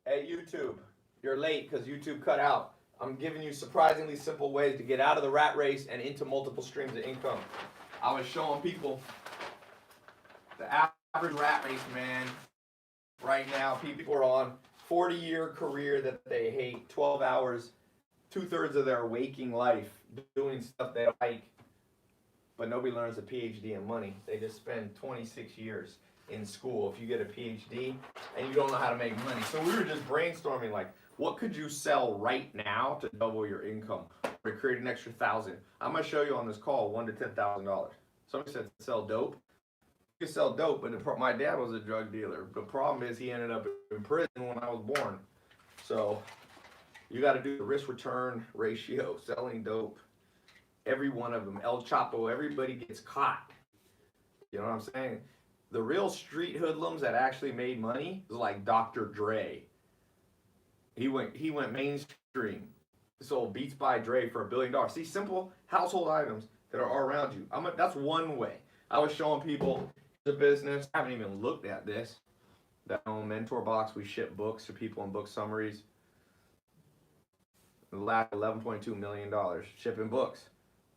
Hey, YouTube, you're late because YouTube cut out. I'm giving you surprisingly simple ways to get out of the rat race and into multiple streams of income. I was showing people the average rat race, man. Right now, people are on 40-year career that they hate, 12 hours, two-thirds of their waking life doing stuff they don't like, but nobody learns a PhD in money. They just spend 26 years in school if you get a PhD and you don't know how to make money. So we were just brainstorming like, what could you sell right now to double your income or create an extra $1,000? I'm gonna show you on this call $1,000 to $10,000. Somebody said sell dope. You can sell dope, but my dad was a drug dealer. The problem is he ended up in prison when I was born. So you got to do the risk return ratio, selling dope. Every one of them, El Chapo, everybody gets caught. You know what I'm saying? The real street hoodlums that actually made money is like Dr. Dre. He went mainstream. Sold Beats by Dre for $1 billion. See, simple household items that are around you. That's one way. I was showing people the business. I haven't even looked at this. That own mentor box. We ship books to people and book summaries. The last $11.2 million shipping books.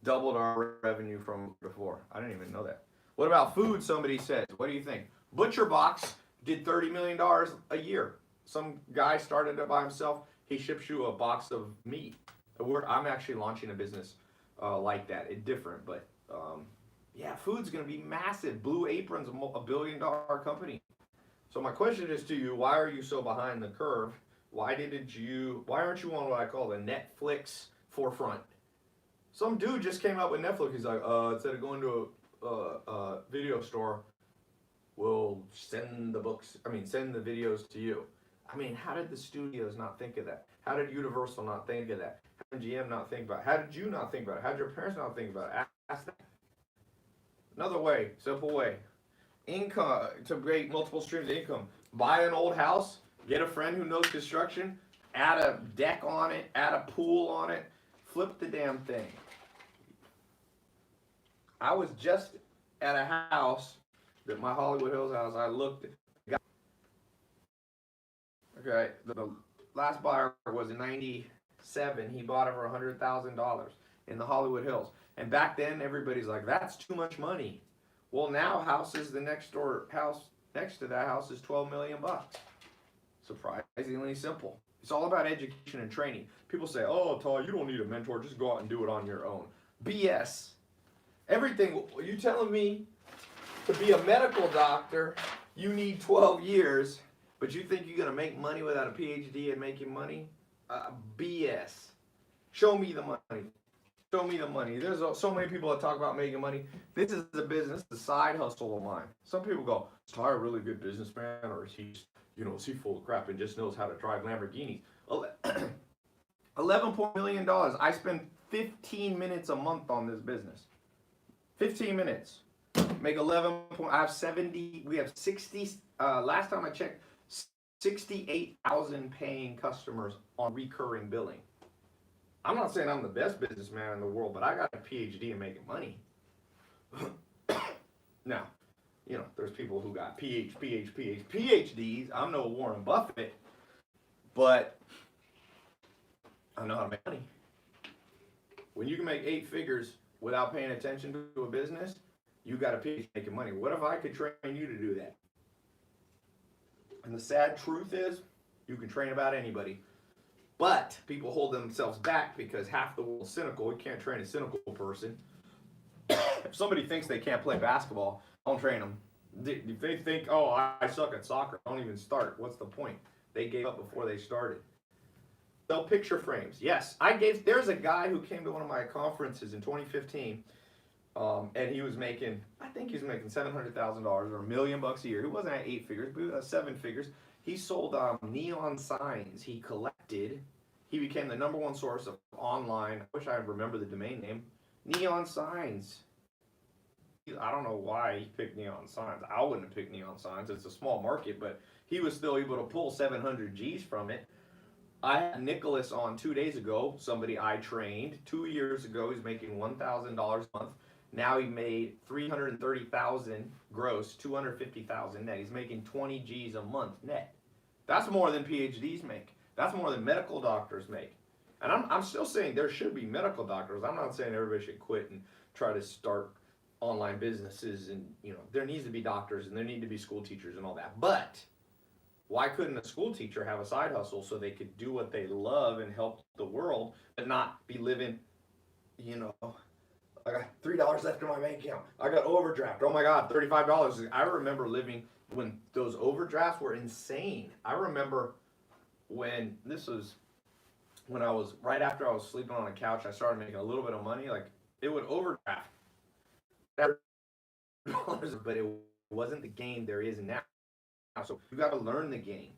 Doubled our revenue from before. I didn't even know that. What about food, somebody says? What do you think? Butcher Box did $30 million a year. Some guy started it by himself. He ships you a box of meat. I'm actually launching a business like that. It's different, but yeah, food's going to be massive. Blue Apron's $1 billion company. So my question is to you, why are you so behind the curve? Why aren't you on what I call the Netflix forefront? Some dude just came out with Netflix. He's like, instead of going to a video store, we'll send the videos to you. I mean, how did the studios not think of that? How did Universal not think of that? How did GM not think about it? How did you not think about it? How did your parents not think about it? Ask that. Another way, simple way. Income, to create multiple streams of income. Buy an old house, get a friend who knows construction, add a deck on it, add a pool on it, flip the damn thing. I was just at a house, my Hollywood Hills house, I looked at. Okay, the last buyer was in 97. He bought it for $100,000 in the Hollywood Hills. And back then, everybody's like, that's too much money. Well, now the next door house next to that house is 12 million bucks. Surprisingly simple. It's all about education and training. People say, oh, Tai, you don't need a mentor. Just go out and do it on your own. BS. Everything, you telling me to be a medical doctor, you need 12 years, but you think you're going to make money without a PhD and making money? BS. Show me the money. Show me the money. There's so many people that talk about making money. This is a business, the side hustle of mine. Some people go, is Tai a really good businessman, or is he full of crap and just knows how to drive Lamborghinis? $11 million. I spend 15 minutes a month on this business. 15 minutes. Make 11. I have 70. We have 60. Last time I checked, 68,000 paying customers on recurring billing. I'm not saying I'm the best businessman in the world, but I got a PhD in making money. Now, there's people who got PhDs. I'm no Warren Buffett, but I know how to make money. When you can make 8 figures without paying attention to a business, you got a PhD making money. What if I could train you to do that? And the sad truth is, you can train about anybody. But people hold themselves back because half the world's cynical. You can't train a cynical person. If somebody thinks they can't play basketball, don't train them. If they think, oh, I suck at soccer, don't even start. What's the point? They gave up before they started. Sell picture frames. Yes, there's a guy who came to one of my conferences in 2015, and he was making, I think he was making $700,000 or $1 million a year. He wasn't at 8 figures, but he was at 7 figures. He sold neon signs. He became the #1 source of online, I wish I remember the domain name, neon signs. I don't know why he picked neon signs. I wouldn't have picked neon signs. It's a small market, but he was still able to pull 700 G's from it. I had Nicholas on 2 days ago, somebody I trained. 2 years ago, he's making $1,000 a month. Now he made $330,000 gross, $250,000 net. He's making 20 G's a month net. That's more than PhDs make. That's more than medical doctors make. And I'm still saying there should be medical doctors. I'm not saying everybody should quit and try to start online businesses, and there needs to be doctors and there need to be school teachers and all that. But why couldn't a school teacher have a side hustle so they could do what they love and help the world, but not be living, I got $3 left in my bank account. I got overdraft. Oh my God, $35. I remember living when those overdrafts were insane. I remember when I was right after I was sleeping on a couch, I started making a little bit of money. Like, it would overdraft, but it wasn't the game there is now. So you got to learn the game,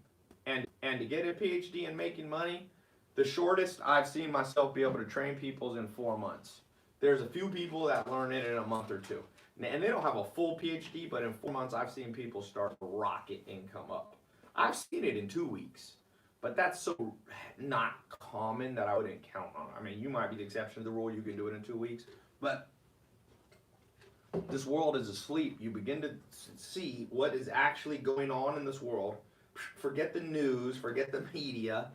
and to get a PhD in making money, the shortest I've seen myself be able to train people is in 4 months. There's a few people that learn it in a month or two, and they don't have a full PhD, but in 4 months I've seen people start rocket income up. I've seen it in 2 weeks, but that's so not common that I wouldn't count on it. I mean, you might be the exception to the rule. You can do it in 2 weeks, but this world is asleep. You begin to see what is actually going on in this world. Forget the news, forget the media,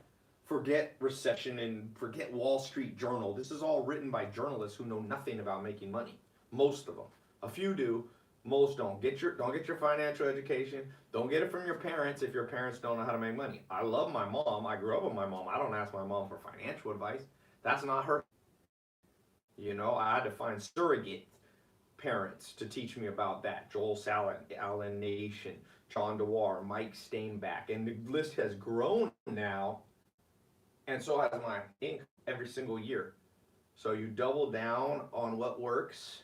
forget recession, and forget Wall Street Journal. This is all written by journalists who know nothing about making money. Most of them. A few do, most don't. Don't get your financial education. Don't get it from your parents if your parents don't know how to make money. I love my mom. I grew up with my mom. I don't ask my mom for financial advice. That's not her. I had to find surrogate parents to teach me about that. Joel Salin, Alan Nation, John DeWar, Mike Stainback, and the list has grown now, and so has my income every single year. So you double down on what works,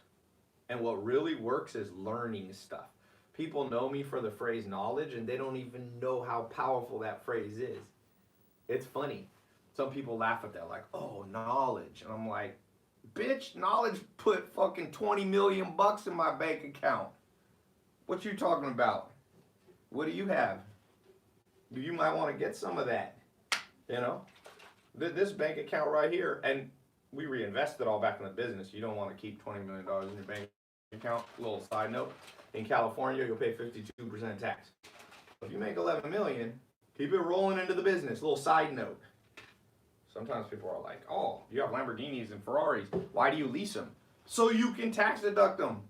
and what really works is learning stuff. People know me for the phrase knowledge, and they don't even know how powerful that phrase is. It's funny. Some people laugh at that, like, oh, knowledge. And I'm like, bitch, knowledge put fucking 20 million bucks in my bank account. What you talking about? What do you have? You might want to get some of that. This bank account right here, and we reinvest it all back in the business. You don't want to keep $20 million in your bank account. A little side note, in California, you'll pay 52% tax. If you make $11 million, keep it rolling into the business. A little side note. Sometimes people are like, oh, you have Lamborghinis and Ferraris. Why do you lease them? So you can tax deduct them.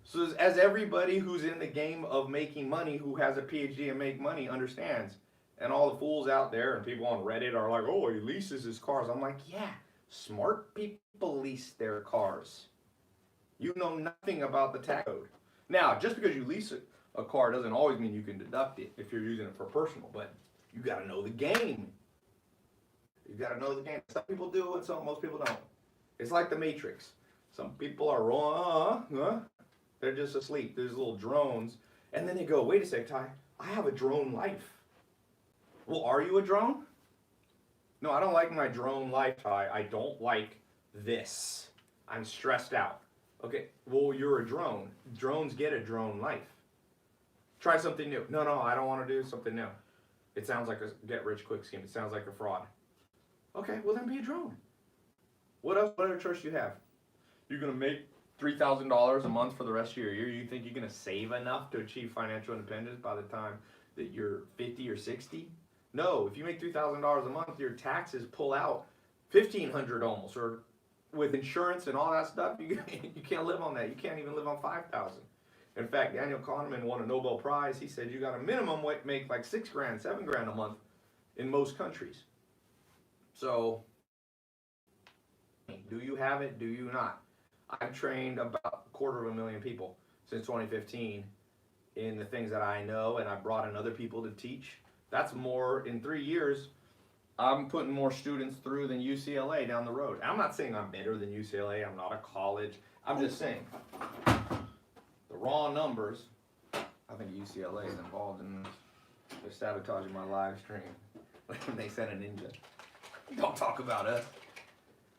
So as everybody who's in the game of making money, who has a PhD and make money, understands. And all the fools out there and people on Reddit are like, oh, he leases his cars. I'm like, yeah, smart people lease their cars. You know nothing about the tax code. Now, just because you lease a car doesn't always mean you can deduct it if you're using it for personal, but you got to know the game. You got to know the game. Some people do and most people don't. It's like the Matrix. Some people are wrong. They're just asleep. There's little drones. And then they go, wait a sec, Ty, I have a drone life. Well, are you a drone? No, I don't like my drone life, Ty. I don't like this. I'm stressed out. Okay, well, you're a drone. Drones get a drone life. Try something new. No, I don't want to do something new. It sounds like a get-rich-quick scheme. It sounds like a fraud. Okay, well then be a drone. What else? What other choice do you have? You're going to make $3,000 a month for the rest of your year. You think you're going to save enough to achieve financial independence by the time that you're 50 or 60? No, if you make $3,000 a month, your taxes pull out $1,500 almost, or with insurance and all that stuff, you can't live on that. You can't even live on $5,000. In fact, Daniel Kahneman won a Nobel Prize. He said you got a minimum make like $6,000, $7,000 a month in most countries. So, do you have it? Do you not? I've trained about 250,000 people since 2015 in the things that I know, and I brought in other people to teach. That's more in 3 years. I'm putting more students through than UCLA down the road. I'm not saying I'm better than UCLA. I'm not a college. I'm just saying the raw numbers. I think UCLA is involved in this. They're sabotaging my live stream. They sent a ninja. Don't talk about us.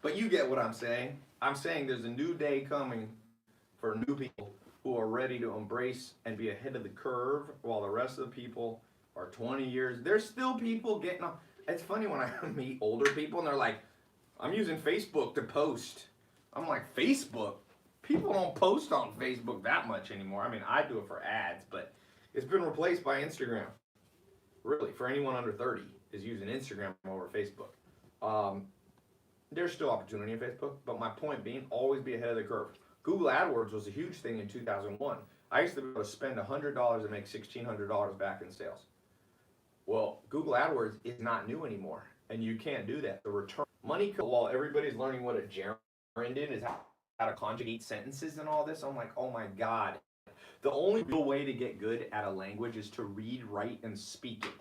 But you get what I'm saying. I'm saying there's a new day coming for new people who are ready to embrace and be ahead of the curve while the rest of the people are 20 years. There's still people getting on. It's funny when I meet older people and they're like, I'm using Facebook to post. I'm like, Facebook? People don't post on Facebook that much anymore. I mean, I do it for ads, but it's been replaced by Instagram. really, for anyone under 30, is using Instagram over Facebook. There's still opportunity in Facebook, but my point being, always be ahead of the curve. Google AdWords was a huge thing in 2001. I used to be able to spend $100 and make $1,600 back in sales. Well, Google AdWords is not new anymore, and you can't do that. The return money, while everybody's learning what a gerund is, how to conjugate sentences and all this, I'm like, oh my God. The only real way to get good at a language is to read, write, and speak it.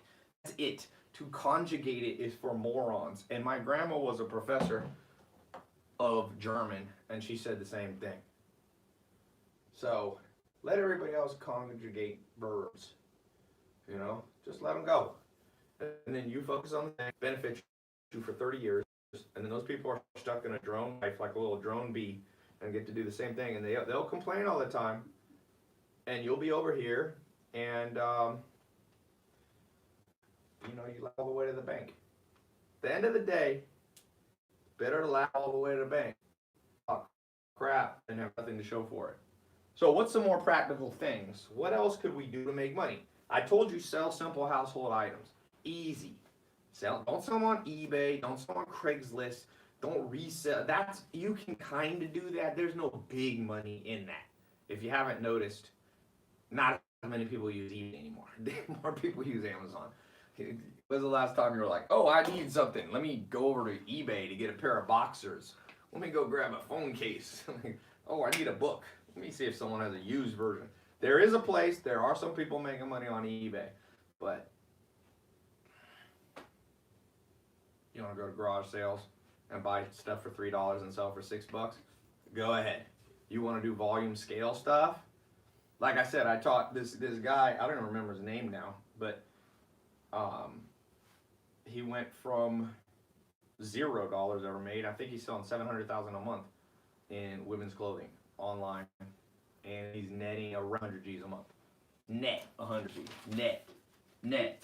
That's it. To conjugate it is for morons. And my grandma was a professor of German, and she said the same thing. So let everybody else conjugate verbs. You know, just let them go. And then you focus on the thing that benefits you for 30 years. And then those people are stuck in a drone life like a little drone bee and get to do the same thing. And they'll complain all the time. And you'll be over here and, you know, you laugh all the way to the bank. At the end of the day, better to laugh all the way to the bank. Oh, crap, and have nothing to show for it. So what's some more practical things? What else could we do to make money? I told you sell simple household items. Easy. Don't sell them on eBay. Don't sell them on Craigslist. Don't resell. You can kind of do that. There's no big money in that. If you haven't noticed, not as many people use eBay anymore. More people use Amazon. When was the last time you were like, oh, I need something. Let me go over to eBay to get a pair of boxers. Let me go grab a phone case. Oh, I need a book. Let me see if someone has a used version. There is a place. There are some people making money on eBay. But you want to go to garage sales and buy stuff for $3 and sell for $6? Go ahead. You want to do volume scale stuff? Like I said, I taught this guy, I don't even remember his name now, but he went from $0 ever made. I think he's selling $700,000 a month in women's clothing online, and he's netting around 100 G's a month. Net 100 G's. Net.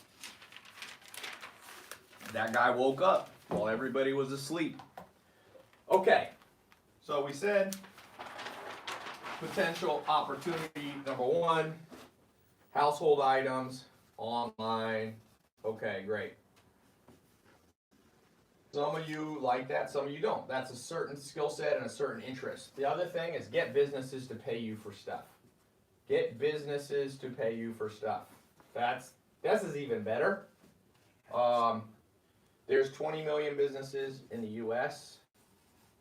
That guy woke up while everybody was asleep. Okay, so we said potential opportunity number one, household items, online. Okay, great. Some of you like that, some of you don't. That's a certain skill set and a certain interest. The other thing is get businesses to pay you for stuff. Get businesses to pay you for stuff. This is even better. There's 20 million businesses in the US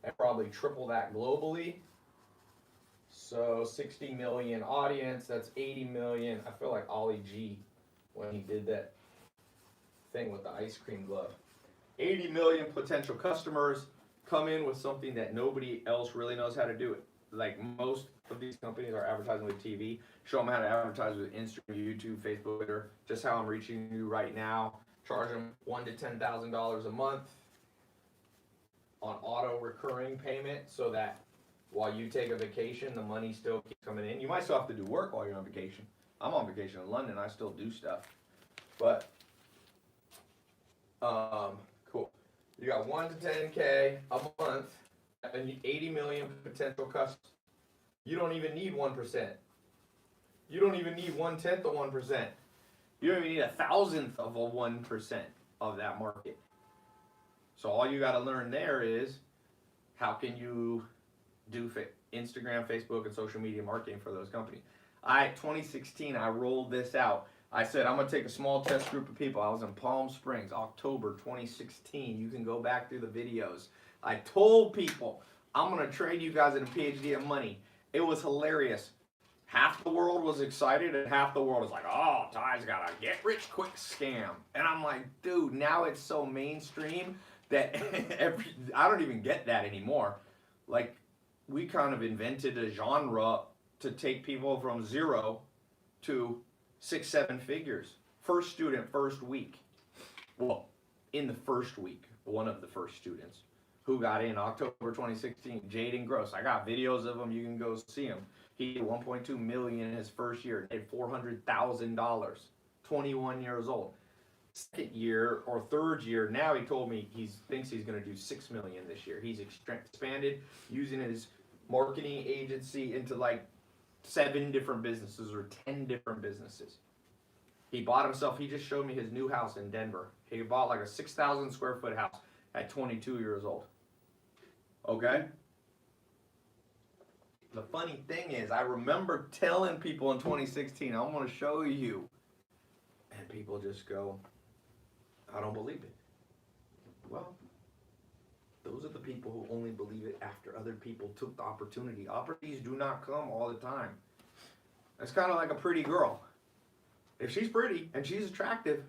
and probably triple that globally. So 60 million audience, that's 80 million. I feel like Ollie G when he did that thing with the ice cream glove. 80 million potential customers. Come in with something that nobody else really knows how to do it. Like most of these companies are advertising with TV. Show them how to advertise with Instagram, YouTube, Facebook, Twitter. Just how I'm reaching you right now. Charge them $1,000 to $10,000 a month on auto recurring payment so that while you take a vacation, the money still keeps coming in. You might still have to do work while you're on vacation. I'm on vacation in London. I still do stuff. But, cool. You got 1 to 10K a month and 80 million potential customers. You don't even need 1%. You don't even need 1/10 of 1%. You don't even need 1,000th of a 1% of that market. So all you got to learn there is how can you do Instagram, Facebook, and social media marketing for those companies. 2016, I rolled this out. I said, I'm going to take a small test group of people. I was in Palm Springs, October 2016. You can go back through the videos. I told people, I'm going to trade you guys in a PhD of money. It was hilarious. Half the world was excited and half the world was like, oh, Ty's got a get-rich-quick scam. And I'm like, dude, now it's so mainstream that I don't even get that anymore. Like, we kind of invented a genre to take people from 0 to 6, 7 figures. First student, first week. Well, in the first week, one of the first students who got in October 2016, Jaden Gross. I got videos of him. You can go see him. He did 1.2 million in his first year. Made $400,000. 21 years old. Second year or third year, now he told me he thinks he's going to do 6 million this year. He's expanded using his marketing agency into like 7 different businesses or 10 different businesses. He bought himself, he just showed me his new house in Denver. He bought like a 6,000 square foot house at 22 years old. Okay? The funny thing is, I remember telling people in 2016, I want to show you. And people just go, I don't believe it. Well, those are the people who only believe it after other people took the opportunity. Opportunities do not come all the time. It's kind of like a pretty girl. If she's pretty and she's attractive,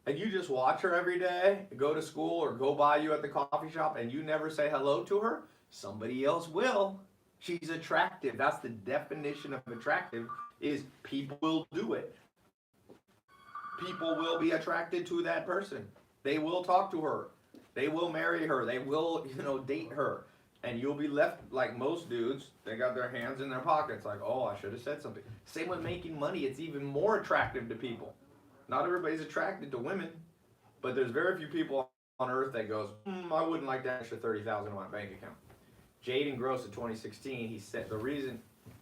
and you just watch her every day, go to school or go by you at the coffee shop, and you never say hello to her, somebody else will. She's attractive. That's the definition of attractive, is people will do it. People will be attracted to that person. They will talk to her. They will marry her. They will, date her. And you'll be left like most dudes. They got their hands in their pockets like, oh, I should have said something. Same with making money. It's even more attractive to people. Not everybody's attracted to women, but there's very few people on earth that goes, I wouldn't like that extra $30,000 in my bank account. Jaden Gross in 2016, he said, the reason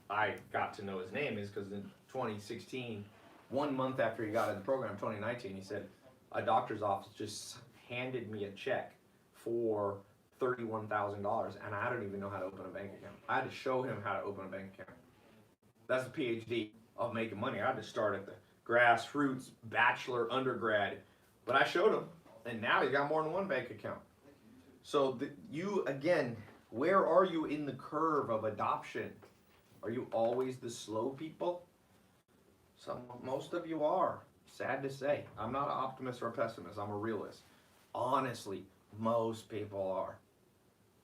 I got to know his name is because in 2016, 1 month after he got in the program, 2019, he said, a doctor's office just handed me a check for $31,000, and I don't even know how to open a bank account. I had to show him how to open a bank account. That's a PhD of making money. I had to start at the grassroots, bachelor, undergrad, but I showed him, and now he's got more than one bank account. So you, again, where are you in the curve of adoption? Are you always the slow people? Most of you are. Sad to say. I'm not an optimist or a pessimist. I'm a realist. Honestly, most people are.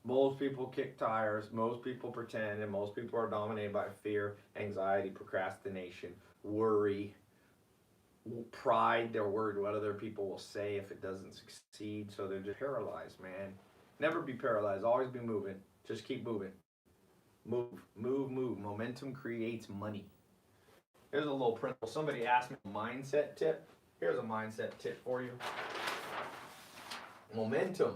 Most people kick tires. Most people pretend. And most people are dominated by fear, anxiety, procrastination, worry, pride. They're worried what other people will say if it doesn't succeed. So they're just paralyzed, man. Never be paralyzed. Always be moving. Just keep moving. Move, move, move. Momentum creates money. Here's a little principle. Somebody asked me a mindset tip. Here's a mindset tip for you. Momentum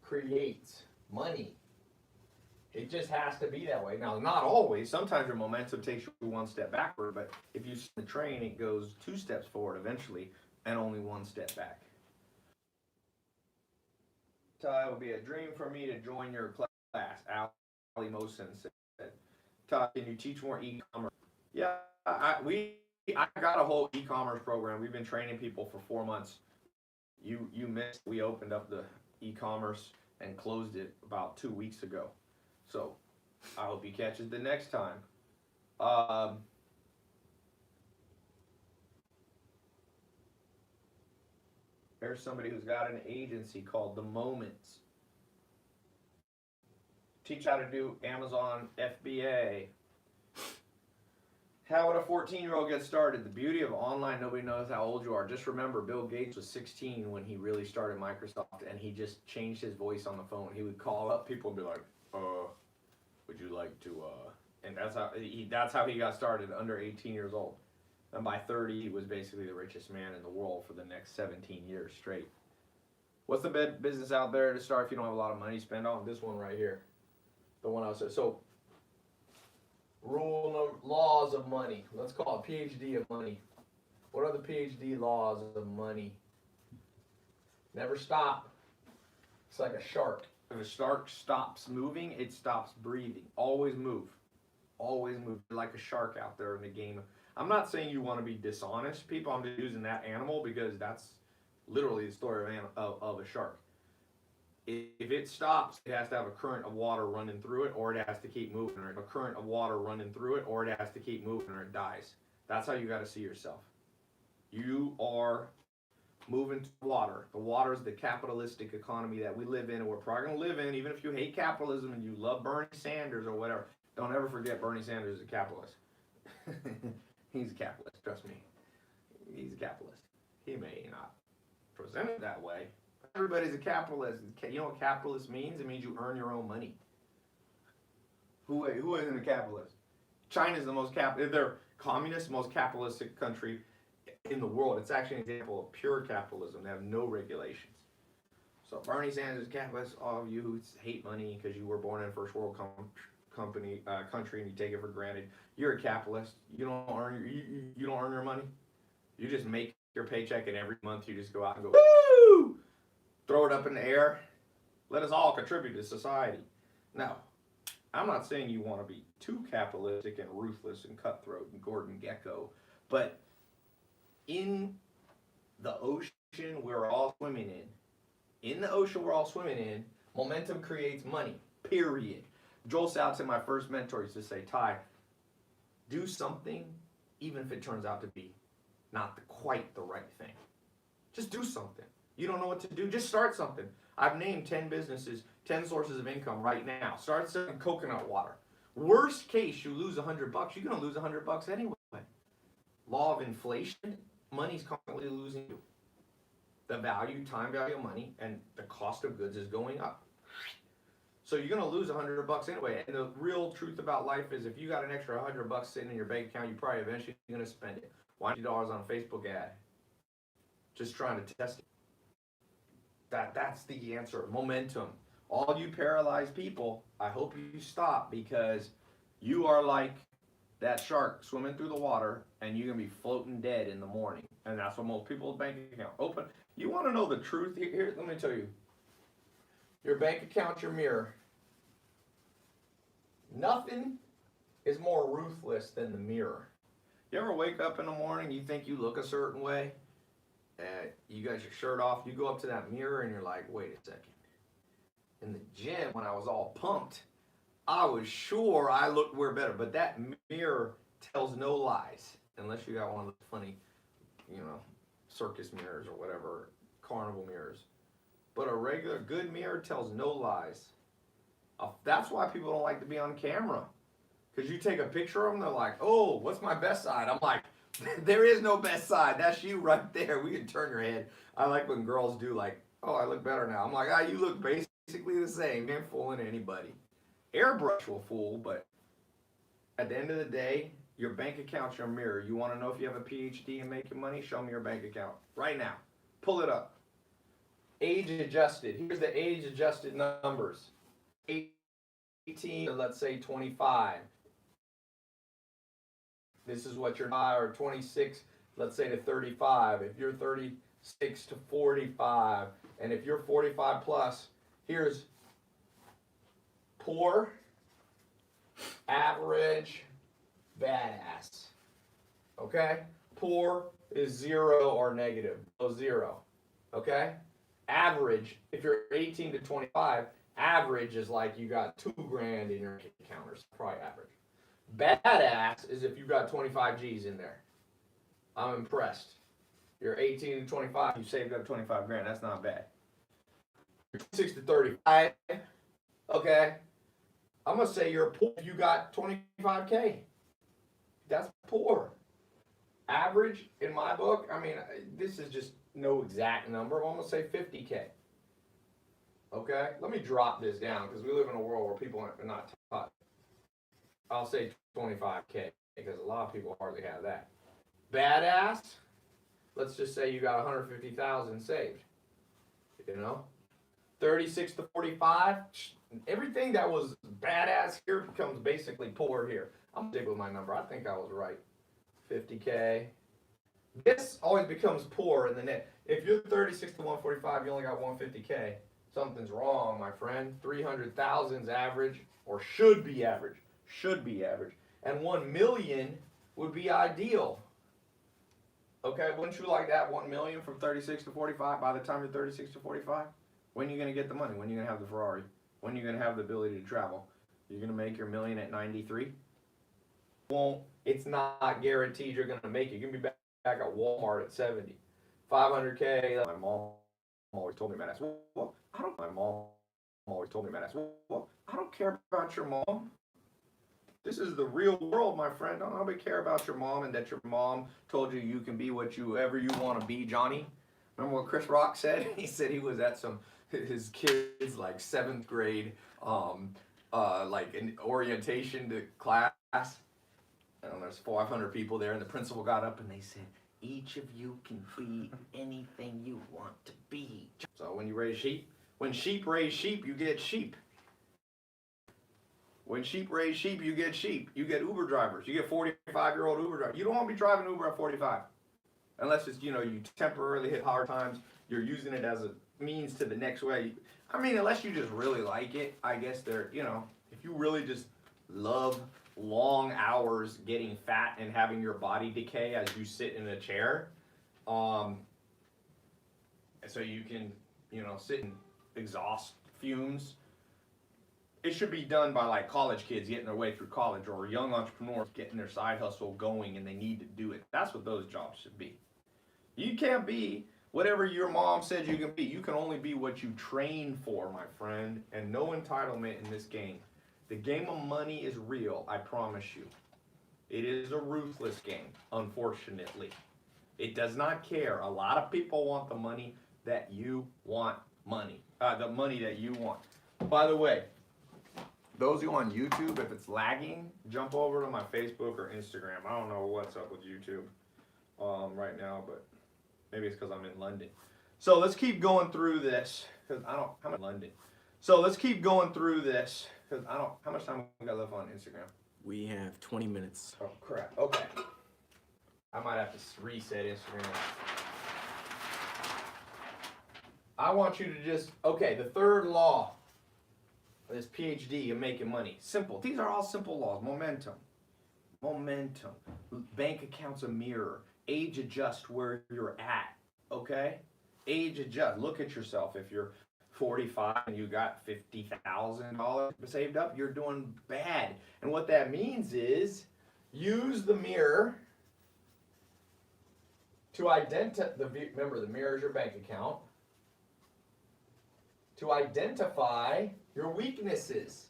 creates money. It just has to be that way. Now, not always. Sometimes your momentum takes you one step backward, but if you sit in the train, it goes 2 steps forward eventually and only 1 step back. It would be a dream for me to join your class. Ali Mosen said, Todd, can you teach more e-commerce? Yeah, I got a whole e-commerce program. We've been training people for 4 months. You missed. We opened up the e-commerce and closed it about 2 weeks ago. So I hope he catches the next time. There's somebody who's got an agency called The Moments. Teach how to do Amazon FBA. How would a 14-year-old get started? The beauty of online, nobody knows how old you are. Just remember, Bill Gates was 16 when he really started Microsoft, and he just changed his voice on the phone. He would call up people and be like, would you like to, and that's how he got started, under 18 years old. And by 30, he was basically the richest man in the world for the next 17 years straight. What's the business out there to start if you don't have a lot of money to spend on? This one right here. The one I said. So, laws of money. Let's call it PhD of money. What are the PhD laws of money? Never stop. It's like a shark. If a shark stops moving, it stops breathing. Always move. Always move. You're like a shark out there in the game. I'm not saying you want to be dishonest, people. I'm just using that animal because that's literally the story of a shark. If it stops, it has to have a current of water running through it, or it has to keep moving, or a current of water running through it, or it has to keep moving, or it dies. That's how you got to see yourself. You are moving to water. The water is the capitalistic economy that we live in, and we're probably going to live in, even if you hate capitalism and you love Bernie Sanders or whatever. Don't ever forget Bernie Sanders is a capitalist. He's a capitalist, trust me. He's a capitalist. He may not present it that way. Everybody's a capitalist. You know what capitalist means? It means you earn your own money. Who isn't a capitalist? China's the most they're communist, most capitalistic country in the world. It's actually an example of pure capitalism. They have no regulations. So Bernie Sanders is capitalist. All of you who hate money because you were born in a first world country and you take it for granted. You're a capitalist. You don't earn you don't earn your money. You just make your paycheck, and every month you just go out and go, woo, throw it up in the air. Let us all contribute to society. Now, I'm not saying you want to be too capitalistic and ruthless and cutthroat and Gordon Gekko, but in the ocean we're all swimming in the ocean we're all swimming in, momentum creates money, period. Joel Salatin, my first mentor, used to say, Tai, do something even if it turns out to be not quite the right thing. Just do something. You don't know what to do, just start something. I've named 10 businesses, 10 sources of income right now. Start selling coconut water. Worst case, you lose $100. You're going to lose $100 anyway. Law of inflation, money's constantly losing you. The value, time value of money, and the cost of goods is going up. So you're going to lose $100 anyway. And the real truth about life is if you got an extra $100 sitting in your bank account, you probably eventually going to spend it. $100 on a Facebook ad. Just trying to test it. That's the answer. Momentum. All you paralyzed people, I hope you stop, because you are like that shark swimming through the water and you're going to be floating dead in the morning. And that's what most people's bank account open. You want to know the truth? Here, let me tell you. Your bank account's your mirror. Nothing is more ruthless than the mirror. You ever wake up in the morning, you think you look a certain way, and you got your shirt off, you go up to that mirror and you're like, wait a second. In the gym, when I was all pumped, I was sure I looked way better, but that mirror tells no lies, unless you got one of those funny, circus mirrors or whatever, carnival mirrors. But a regular good mirror tells no lies. That's why people don't like to be on camera. Because you take a picture of them, they're like, oh, what's my best side? I'm like, there is no best side. That's you right there. We can turn your head. I like when girls do like, oh, I look better now. I'm like, you look basically the same. You ain't fooling anybody. Airbrush will fool, but at the end of the day, your bank account's your mirror. You want to know if you have a PhD and making money? Show me your bank account right now. Pull it up. Age adjusted. Here's the age adjusted numbers. 18 to, let's say, 25. This is what you're, or 26, let's say, to 35. If you're 36 to 45, and if you're 45 plus, here's poor, average, badass. Okay? Poor is 0 or negative. So 0. Okay? Average, if you're 18 to 25, average is like you got $2,000 in your account, or probably average. Badass is if you got 25 G's in there. I'm impressed. You're 18 to 25, you saved up 25 grand. That's not bad. 26 to 35. Okay. I'm going to say you're poor if you got 25K. That's poor. Average, in my book, I mean, this is just no exact number. I'm going to say 50K. Okay? Let me drop this down, because we live in a world where people are not taught. I'll say 25K, because a lot of people hardly have that. Badass, let's just say you got 150,000 saved. 36 to 45, everything that was badass here becomes basically poor here. I'm big with my number. I think I was right. 50K. This always becomes poor in the net. If you're 36 to 145, you only got 150K. Something's wrong, my friend. 300,000's average, or should be average. Should be average. And 1 million would be ideal. Okay, wouldn't you like that 1 million from 36 to 45 by the time you're 36 to 45? When are you going to get the money? When are you going to have the Ferrari? When are you going to have the ability to travel? You're going to make your million at 93? It's not guaranteed you're going to make it. You're going to be back at Walmart at 70. 500K. My mom always told me, man, my mom always told me, man, I don't care about your mom. This is the real world, my friend. Don't nobody care about your mom and that your mom told you you can be whatever you want to be, Johnny. Remember what Chris Rock said? He said he was at his kids' like 7th grade, like an orientation to class. And there's 500 people there, and the principal got up and they said, each of you can be anything you want to be. So when you raise sheep, when sheep raise sheep, you get sheep. When sheep raise sheep, you get sheep. You get Uber drivers. You get 45-year-old Uber drivers. You don't want to be driving Uber at 45. Unless it's, you temporarily hit hard times. You're using it as a means to the next way. I mean, unless you just really like it, I guess if you really just love long hours getting fat and having your body decay as you sit in a chair, so you can, sit and exhaust fumes. It should be done by like college kids getting their way through college, or young entrepreneurs getting their side hustle going and they need to do it. That's what those jobs should be. You can't be whatever your mom said you can be. You can only be what you train for, my friend, and no entitlement in this game. The game of money is real, I promise you. It is a ruthless game, unfortunately. It does not care. A lot of people want the money that you want the money that you want. By the way, those of you on YouTube, if it's lagging, jump over to my Facebook or Instagram. I don't know what's up with YouTube right now, but maybe it's because I'm in London. So let's keep going through this, because I'm in London. So let's keep going through this, because how much time we got left on Instagram? We have 20 minutes. Oh, crap. Okay. I might have to reset Instagram. I want you to the third law of this PhD of making money. Simple. These are all simple laws. Momentum. Bank account's a mirror. Age adjust where you're at. Okay? Age adjust. Look at yourself. If you're 45 and you got $50,000 saved up, you're doing bad. And what that means is use the mirror to identify, remember the mirror is your bank account, to identify your weaknesses.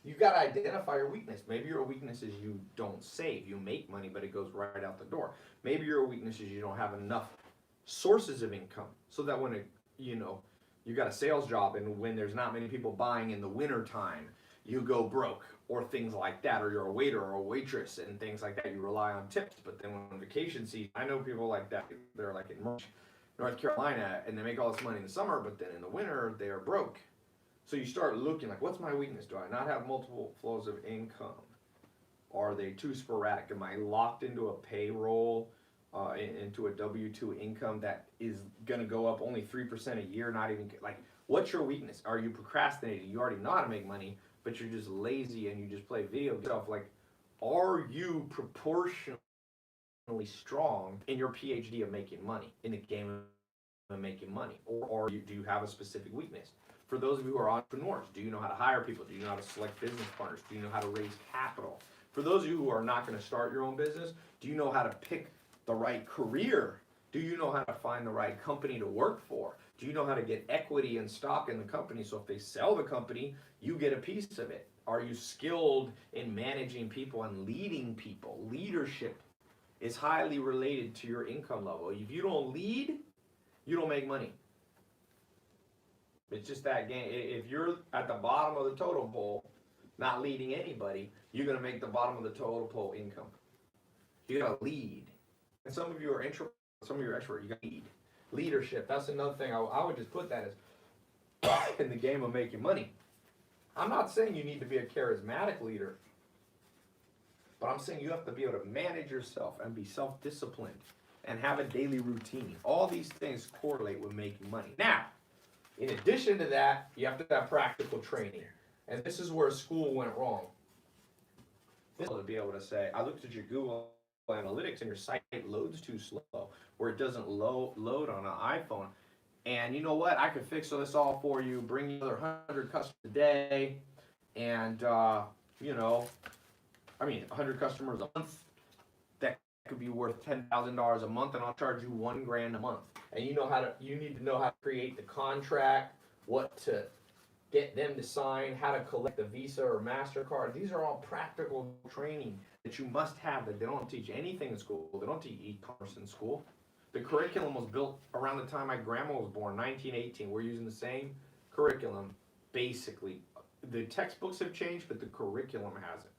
You've got to identify your weakness. Maybe your weakness is you don't save. You make money, but it goes right out the door. Maybe your weakness is you don't have enough sources of income, so that when you got a sales job and when there's not many people buying in the winter time, you go broke, or things like that, or you're a waiter or a waitress and things like that. You rely on tips, but then when vacation season, I know people like that. They're like in North Carolina and they make all this money in the summer, but then in the winter they're broke. So you start looking like, what's my weakness? Do I not have multiple flows of income? Are they too sporadic? Am I locked into a payroll, into a W-2 income that is going to go up only 3% a year? Not even like, what's your weakness? Are you procrastinating? You already know how to make money, but you're just lazy and you just play video games. Like, are you proportionally strong in your PhD of making money, in the game of making money? Or do you have a specific weakness? For those of you who are entrepreneurs, do you know how to hire people? Do you know how to select business partners? Do you know how to raise capital? For those of you who are not going to start your own business, do you know how to pick the right career? Do you know how to find the right company to work for? Do you know how to get equity and stock in the company, so if they sell the company, you get a piece of it? Are you skilled in managing people and leading people? Leadership is highly related to your income level. If you don't lead, you don't make money. It's just that game. If you're at the bottom of the totem pole, not leading anybody, you're going to make the bottom of the totem pole income. You got to lead. And some of you are introvert, some of you are extrovert. You got to lead. Leadership, that's another thing. I would just put that as in the game of making money. I'm not saying you need to be a charismatic leader, but I'm saying you have to be able to manage yourself and be self-disciplined and have a daily routine. All these things correlate with making money. Now, in addition to that, you have to have practical training. And this is where school went wrong. To be able to say, I looked at your Google Analytics and your site loads too slow, where it doesn't load on an iPhone. And you know what? I could fix this all for you, bring you another 100 customers a day, and 100 customers a month. That could be worth $10,000 a month, and I'll charge you $1,000 a month. And you need to know how to create the contract, what to get them to sign, how to collect the Visa or MasterCard. These are all practical training that you must have, that they don't teach anything in school. They don't teach e-commerce in school. The curriculum was built around the time my grandma was born, 1918. We're using the same curriculum, basically. The textbooks have changed, but the curriculum hasn't.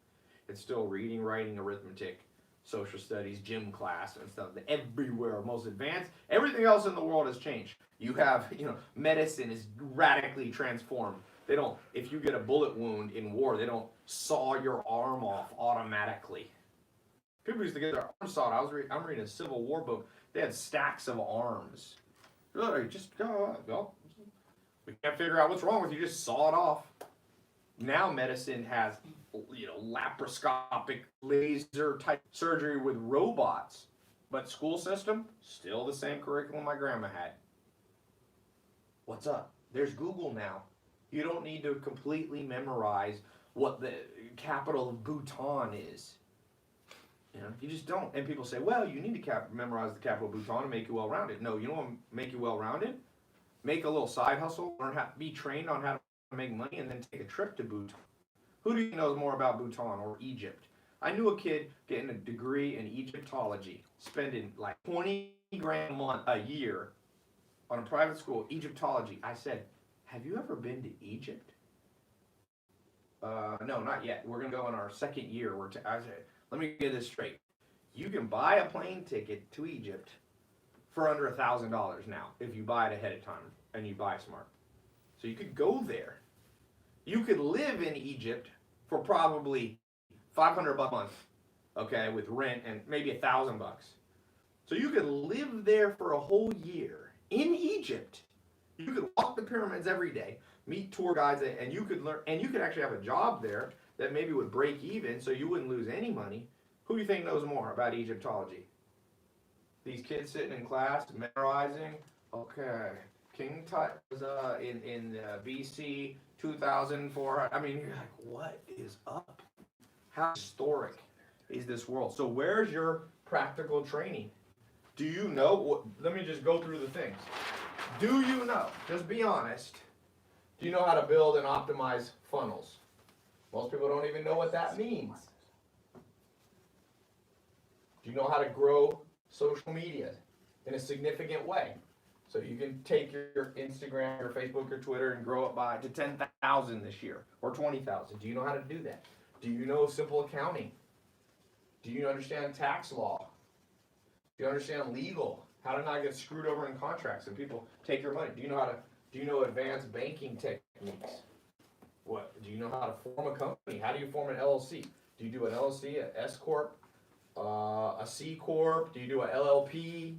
It's still reading, writing, arithmetic, social studies, gym class, and stuff. Everywhere, most advanced. Everything else in the world has changed. You have, medicine is radically transformed. They don't, if you get a bullet wound in war, they don't saw your arm off automatically. People used to get their arms sawed. I'm reading a Civil War book. They had stacks of arms. Just go. We can't figure out what's wrong with you. Just saw it off. Now medicine has, laparoscopic laser type surgery with robots. But school system, still the same curriculum my grandma had. What's up? There's Google now. You don't need to completely memorize what the capital of Bhutan is. You just don't. And people say, well, you need to memorize the capital of Bhutan to make you well-rounded. No, you know what make you well-rounded? Make a little side hustle, learn how to be trained on how to make money, and then take a trip to Bhutan. Who do you know more about Bhutan or Egypt? I knew a kid getting a degree in Egyptology, spending like 20 grand a year on a private school, Egyptology. I said, have you ever been to Egypt? No, not yet. We're going to go in our second year. I said, let me get this straight. You can buy a plane ticket to Egypt for under $1,000 now if you buy it ahead of time and you buy smart. So you could go there. You could live in Egypt for probably $500 a month, okay, with rent and maybe $1,000. So you could live there for a whole year in Egypt. You could walk the pyramids every day, meet tour guides, and you could learn, and you could actually have a job there that maybe would break even so you wouldn't lose any money. Who do you think knows more about Egyptology? These kids sitting in class memorizing. Okay, King Tut was in BC 2004. I mean, you're like, what is up? How historic is this world? So where's your practical training? Do you know? Let me just go through the things. Do you know? Just be honest. Do you know how to build and optimize funnels? Most people don't even know what that means. Do you know how to grow social media in a significant way? So you can take your Instagram, your Facebook, your Twitter and grow it to 10,000 this year or 20,000. Do you know how to do that? Do you know simple accounting? Do you understand tax law? Do you understand legal? How to not get screwed over in contracts and people take your money? Do you know advanced banking techniques? What? Do you know how to form a company? How do you form an LLC? Do you do an LLC, an S Corp, a C Corp? Do you do an LLP?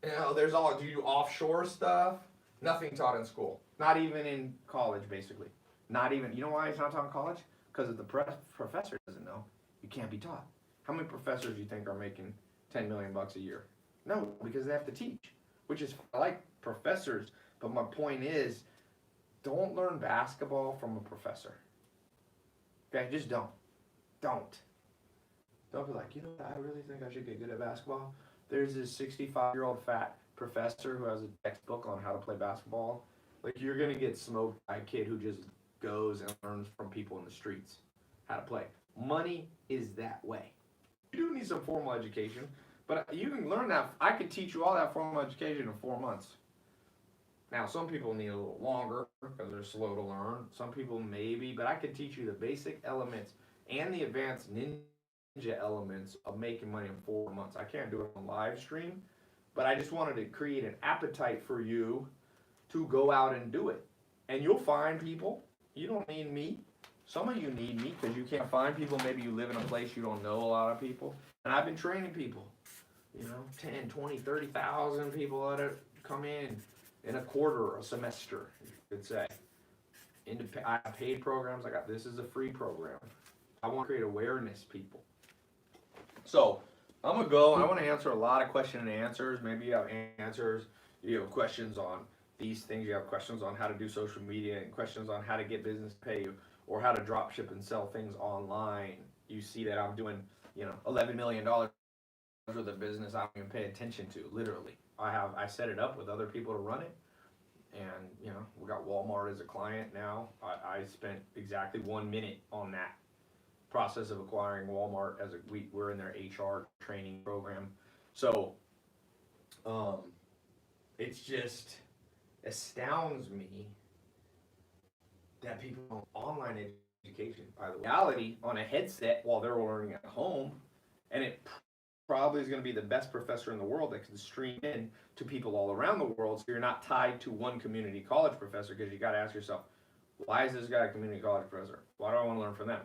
Do you do offshore stuff? Nothing taught in school. Not even in college, basically. Not even, you know why it's not taught in college? Because the professor doesn't know. You can't be taught. How many professors do you think are making $10 million a year? No, because they have to teach, which is, I like professors, but my point is, don't learn basketball from a professor. Okay, just don't. Don't be like, I really think I should get good at basketball. There's this 65-year-old fat professor who has a textbook on how to play basketball. Like, you're going to get smoked by a kid who just goes and learns from people in the streets how to play. Money is that way. You do need some formal education, but you can learn that. I could teach you all that formal education in 4 months. Now, some people need a little longer because they're slow to learn. Some people maybe, but I could teach you the basic elements and the advanced ninja elements of making money in 4 months. I can't do it on live stream, but I just wanted to create an appetite for you to go out and do it. And you'll find people. You don't need me. Some of you need me because you can't find people. Maybe you live in a place you don't know a lot of people. And I've been training people, 10, 20, 30,000 people that have come in a quarter, a semester, you could say. I have paid programs. This is a free program. I want to create awareness, people. So I'm going to go. I want to answer a lot of question and answers. Maybe you have answers. You have questions on these things. You have questions on how to do social media and questions on how to get business to pay you or how to drop ship and sell things online. You see that I'm doing, $11 million worth of business I don't even pay attention to, literally. I set it up with other people to run it. And, we got Walmart as a client now. I spent exactly 1 minute on that process of acquiring Walmart we're in their HR training program. So, it's just astounds me that people don't online education, by the way. Reality on a headset while they're learning at home, and it probably is going to be the best professor in the world that can stream in to people all around the world, so you're not tied to one community college professor, because you got to ask yourself, Why is this guy a community college professor? Why do I want to learn from them?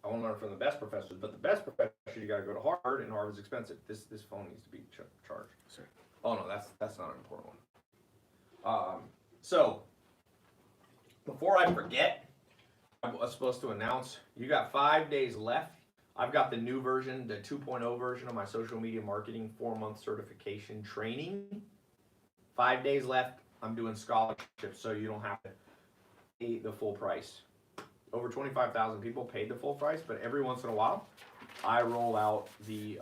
I want to learn from the best professors, but the best professors, you got to go to Harvard, and Harvard's expensive. This phone needs to be charged. Sorry. Oh no, that's not an important one. So before I forget, I was supposed to announce you got 5 days left. I've got the new version, the 2.0 version of my social media marketing 4-month certification training. 5 days left. I'm doing scholarships, so you don't have to pay the full price. Over 25,000 people paid the full price, but every once in a while, I roll out the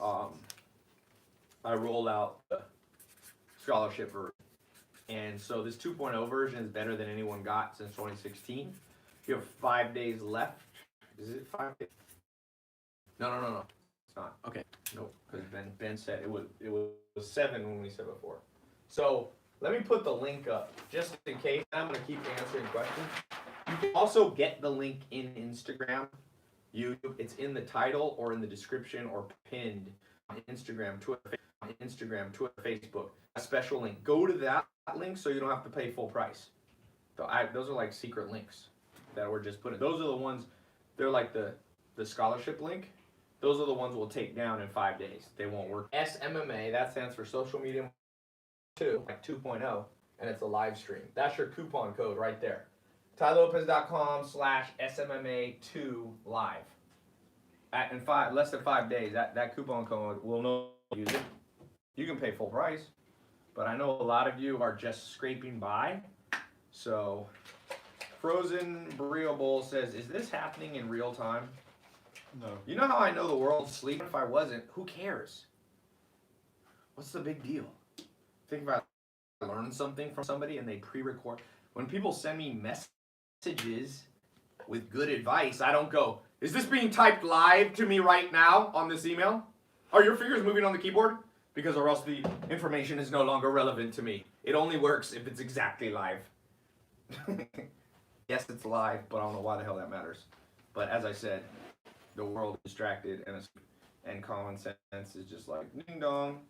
scholarship version. And so this 2.0 version is better than anyone got since 2016. You have 5 days left. Is it 5 days? No. It's not. Okay. Nope. Because Ben said it was 7 when we said before. So let me put the link up just in case. I'm gonna keep answering questions. You can also get the link in Instagram, YouTube. It's in the title or in the description or pinned on Instagram, Twitter, Facebook. A special link. Go to that link so you don't have to pay full price. Those are like secret links that we're just putting. Those are the ones. They're like the scholarship link. Those are the ones we'll take down in 5 days. They won't work. SMMA. That stands for Social Media 2, like 2.0, and it's a live stream. That's your coupon code right there. TaiLopez.com/SMMA2live. In less than 5 days, that coupon code will no use it. You can pay full price, but I know a lot of you are just scraping by. So, Frozen Burrito Bowl says, "Is this happening in real time?" No. You know how I know the world's sleeping? If I wasn't, who cares? What's the big deal? Think about learning something from somebody and they pre-record. When people send me messages with good advice, I don't go, "Is this being typed live to me right now on this email? Are your fingers moving on the keyboard? Because or else the information is no longer relevant to me. It only works if it's exactly live." Yes, it's live, but I don't know why the hell that matters. But as I said, the world is distracted and common sense is just like ding dong.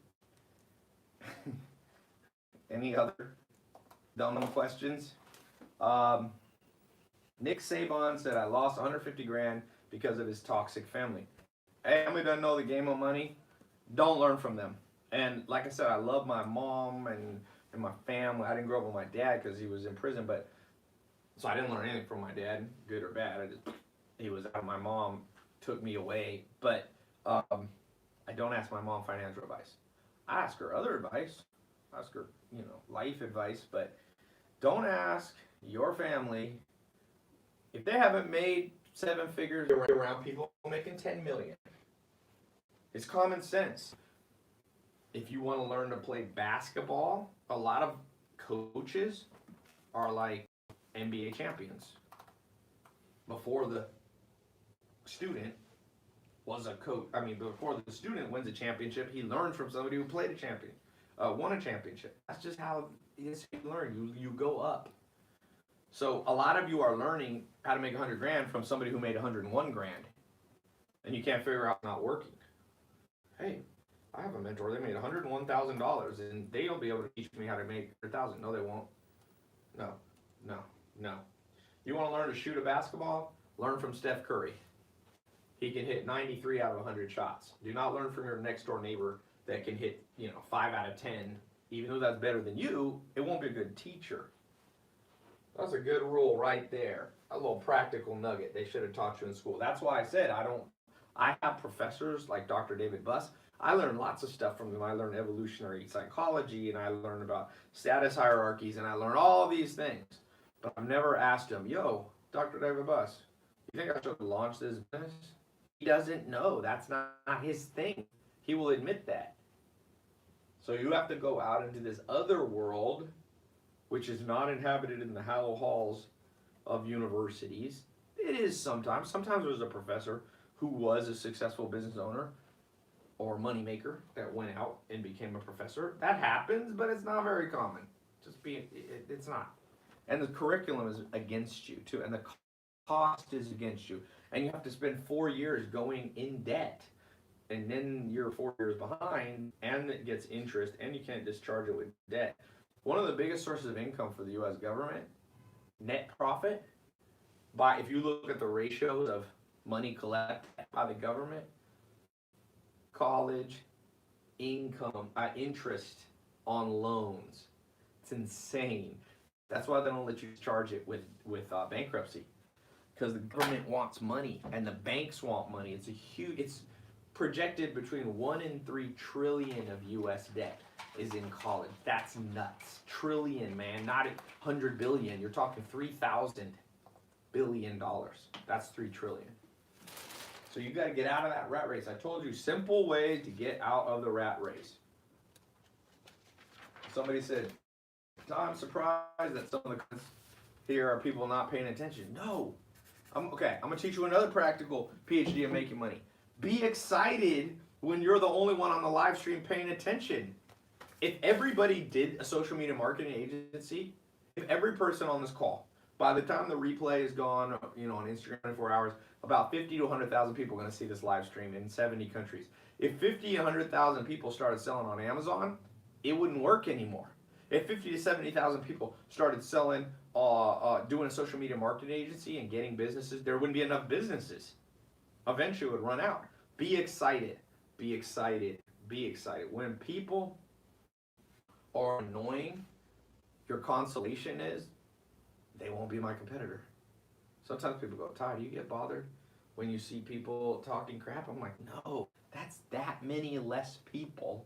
Any other dumb questions? Nick Saban said, "I lost 150 grand because of his toxic family." Hey, family doesn't know the game of money. Don't learn from them. And like I said, I love my mom and my family. I didn't grow up with my dad because he was in prison, but so I didn't learn anything from my dad, good or bad. He was out. My mom took me away, but I don't ask my mom financial advice. I ask her other advice. Ask her, life advice, but don't ask your family if they haven't made 7 figures around people making 10 million. It's common sense. If you want to learn to play basketball, a lot of coaches are like NBA champions. Before the student was a coach, before the student wins a championship, he learns from somebody who played a champion. Won a championship. That's just how you learn. You go up. So a lot of you are learning how to make 100 grand from somebody who made 101 grand, and you can't figure out not working. Hey, I have a mentor. They made $101,000, and they'll be able to teach me how to make $100,000. No, they won't. No. You want to learn to shoot a basketball? Learn from Steph Curry. He can hit 93 out of 100 shots. Do not learn from your next door neighbor that can hit, 5 out of 10. Even though that's better than you, it won't be a good teacher. That's a good rule right there. A little practical nugget they should have taught you in school. That's why I said I have professors like Dr. David Buss. I learned lots of stuff from them. I learned evolutionary psychology, and I learned about status hierarchies, and I learned all these things. But I've never asked him, "Yo, Dr. David Buss, you think I should launch this business?" He doesn't know. That's not his thing. He will admit that. So you have to go out into this other world, which is not inhabited in the hollow halls of universities. It is sometimes. Sometimes there's a professor who was a successful business owner or moneymaker that went out and became a professor. That happens, but it's not very common. It's not. And the curriculum is against you too, and the cost is against you. And you have to spend 4 years going in debt. And then you're 4 years behind, and it gets interest, and you can't discharge it with debt. One of the biggest sources of income for the U.S. government net profit, if you look at the ratios of money collected by the government, college, income, interest on loans, it's insane. That's why they don't let you charge it with bankruptcy, because the government wants money and the banks want money. It's projected between 1 and 3 trillion of U.S. debt is in college. That's nuts. Trillion, man, not 100 billion. You're talking $3,000 billion. That's 3 trillion. So you got to get out of that rat race. I told you simple ways to get out of the rat race. Somebody said, I'm surprised that some of the comments here are people not paying attention. No. I'm going to teach you another practical PhD in making money. Be excited when you're the only one on the live stream paying attention. If everybody did a social media marketing agency, if every person on this call, by the time the replay is gone, on Instagram 24 hours, about 50 to 100,000 people are going to see this live stream in 70 countries. If 50 to 100,000 people started selling on Amazon, it wouldn't work anymore. If 50 to 70,000 people started selling, doing a social media marketing agency and getting businesses, there wouldn't be enough businesses. Eventually it would run out. Be excited. Be excited. Be excited. When people are annoying, your consolation is they won't be my competitor. Sometimes people go, Tai, do you get bothered when you see people talking crap? I'm like, no, that's that many less people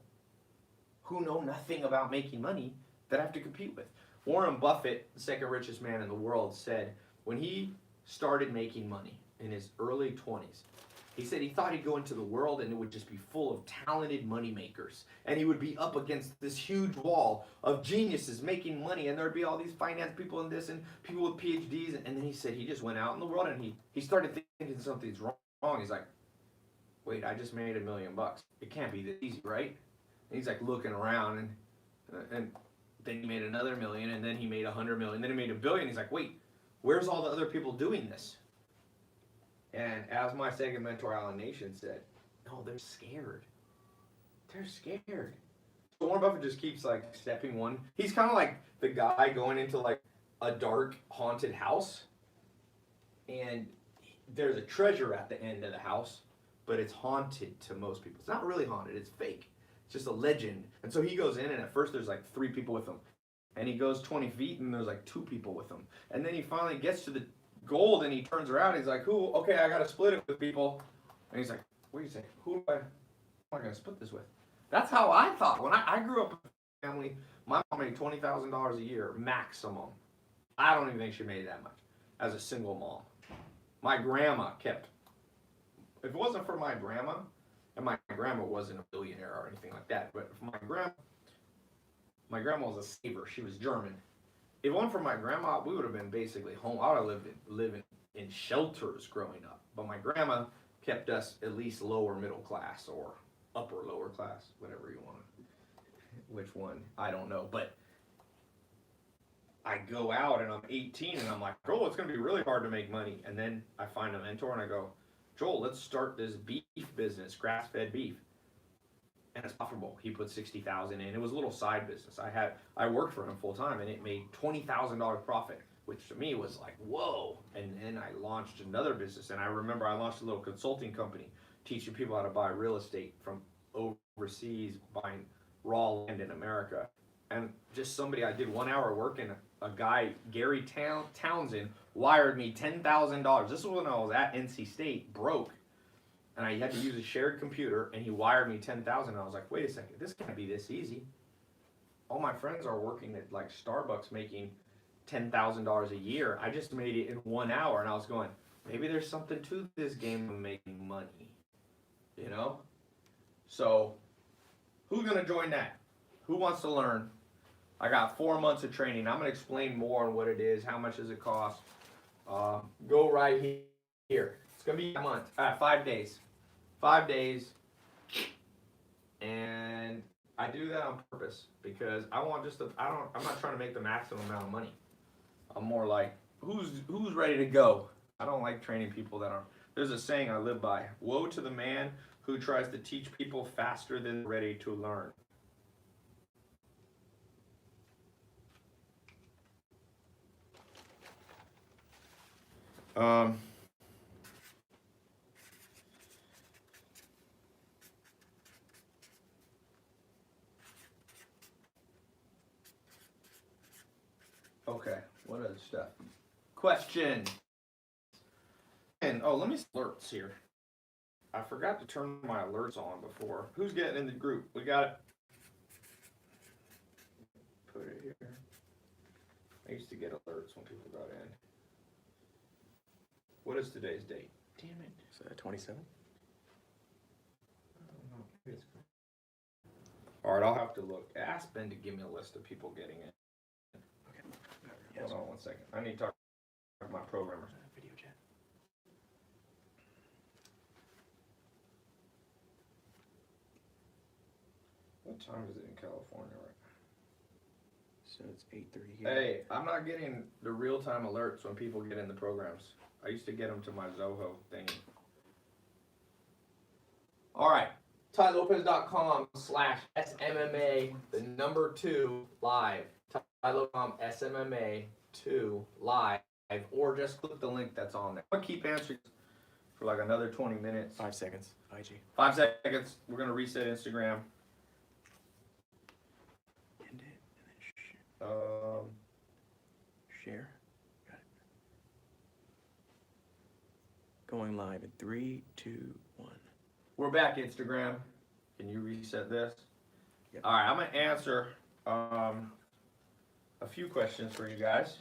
who know nothing about making money that I have to compete with. Warren Buffett, the second richest man in the world, said when he started making money in his early 20s, he said he thought he'd go into the world and it would just be full of talented money makers. And he would be up against this huge wall of geniuses making money. And there'd be all these finance people and this and people with PhDs. And then he said he just went out in the world and he started thinking something's wrong. He's like, wait, I just made $1 million. It can't be this easy, right? And he's like looking around and then he made another $1 million, and then he made 100 million, then he made $1 billion. He's like, wait, where's all the other people doing this? And as my second mentor, Alan Nation, said, no, they're scared. They're scared. So Warren Buffett just keeps like stepping one. He's kind of like the guy going into like a dark, haunted house, and there's a treasure at the end of the house, but it's haunted to most people. It's not really haunted, it's fake. It's just a legend. And so he goes in, and at first there's like 3 people with him. And he goes 20 feet, and there's like 2 people with him. And then he finally gets to the gold, and he turns around, and he's like, who? Okay, I got to split it with people. And he's like, what do you say? Who am I going to split this with? That's how I thought. When I grew up in a family, my mom made $20,000 a year, maximum. I don't even think she made that much as a single mom. My grandma kept, if it wasn't for my grandma, and my grandma wasn't a billionaire or anything like that, but if my grandma was a saver. She was German. If it wasn't for my grandma, we would have been basically home. I would have living in shelters growing up. But my grandma kept us at least lower middle class or upper lower class, whatever you want. Which one? I don't know. But I go out and I'm 18 and I'm like, Joel, it's going to be really hard to make money. And then I find a mentor and I go, Joel, let's start this beef business, grass-fed beef. And it's profitable. He put $60,000 in. It was a little side business. I worked for him full time, and it made $20,000 profit, which to me was like, whoa. And then I launched another business, and I remember I launched a little consulting company teaching people how to buy real estate from overseas, buying raw land in America. And just somebody, I did 1 hour work, and a guy, Gary Townsend, wired me $10,000. This was when I was at NC State, broke. And I had to use a shared computer, and he wired me $10,000. I was like, wait a second, this can't be this easy. All my friends are working at like Starbucks making $10,000 a year. I just made it in 1 hour, and I was going, maybe there's something to this game of making money, you know? So, who's gonna join that? Who wants to learn? I got 4 months of training. I'm gonna explain more on what it is, how much does it cost. Go right here. It's gonna be a month, 5 days. 5 days, and I do that on purpose because I want I'm not trying to make the maximum amount of money. I'm more like, who's ready to go? I don't like training people that aren't. There's a saying I live by: woe to the man who tries to teach people faster than they're ready to learn. Um, okay, what other stuff? Question. And oh, let me alerts here. I forgot to turn my alerts on before. Who's getting in the group? We got it. Put it here. I used to get alerts when people got in. What is today's date? Damn it. Is that 27? I don't know. All right, I'll have to look. Ask Ben to give me a list of people getting in. Okay. Hold on 1 second. I need to talk to my programmer. Video chat. What time is it in California right So it's 8:30 now? here. Hey, I'm not getting the real-time alerts when people get in the programs. I used to get them to my Zoho thing. All right. TaiLopez.com/SMMA, the number 2 live. TaiLopez SMMA 2 live, or just click the link that's on there. I'm gonna keep answering for like another 20 minutes. 5 seconds. IG. 5 seconds. We're gonna reset Instagram. End it and then share. Got it. Going live in 3, 2, 1. We're back, Instagram. Can you reset this? Yep. All right, I'm gonna answer a few questions for you guys.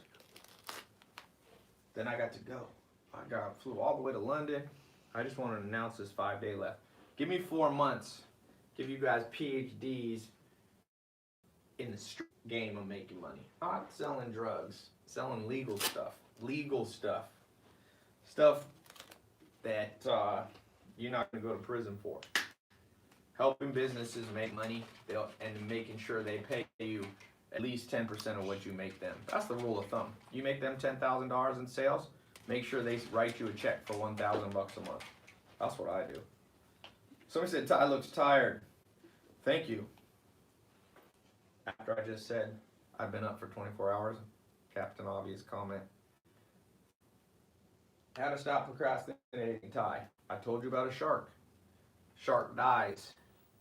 Then I got to go. Flew all the way to London. I just want to announce this 5-day left. Give me 4 months. Give you guys PhDs in the street game of making money. Not selling drugs, selling legal stuff. Stuff that you're not going to go to prison for. Helping businesses make money and making sure they pay you at least 10% of what you make them. That's the rule of thumb. You make them $10,000 in sales, make sure they write you a check for $1,000 a month. That's what I do. Somebody said Tai looks tired. Thank you. After I just said I've been up for 24 hours, Captain Obvious comment. How to stop procrastinating, Tai. I told you about a shark. Shark dies.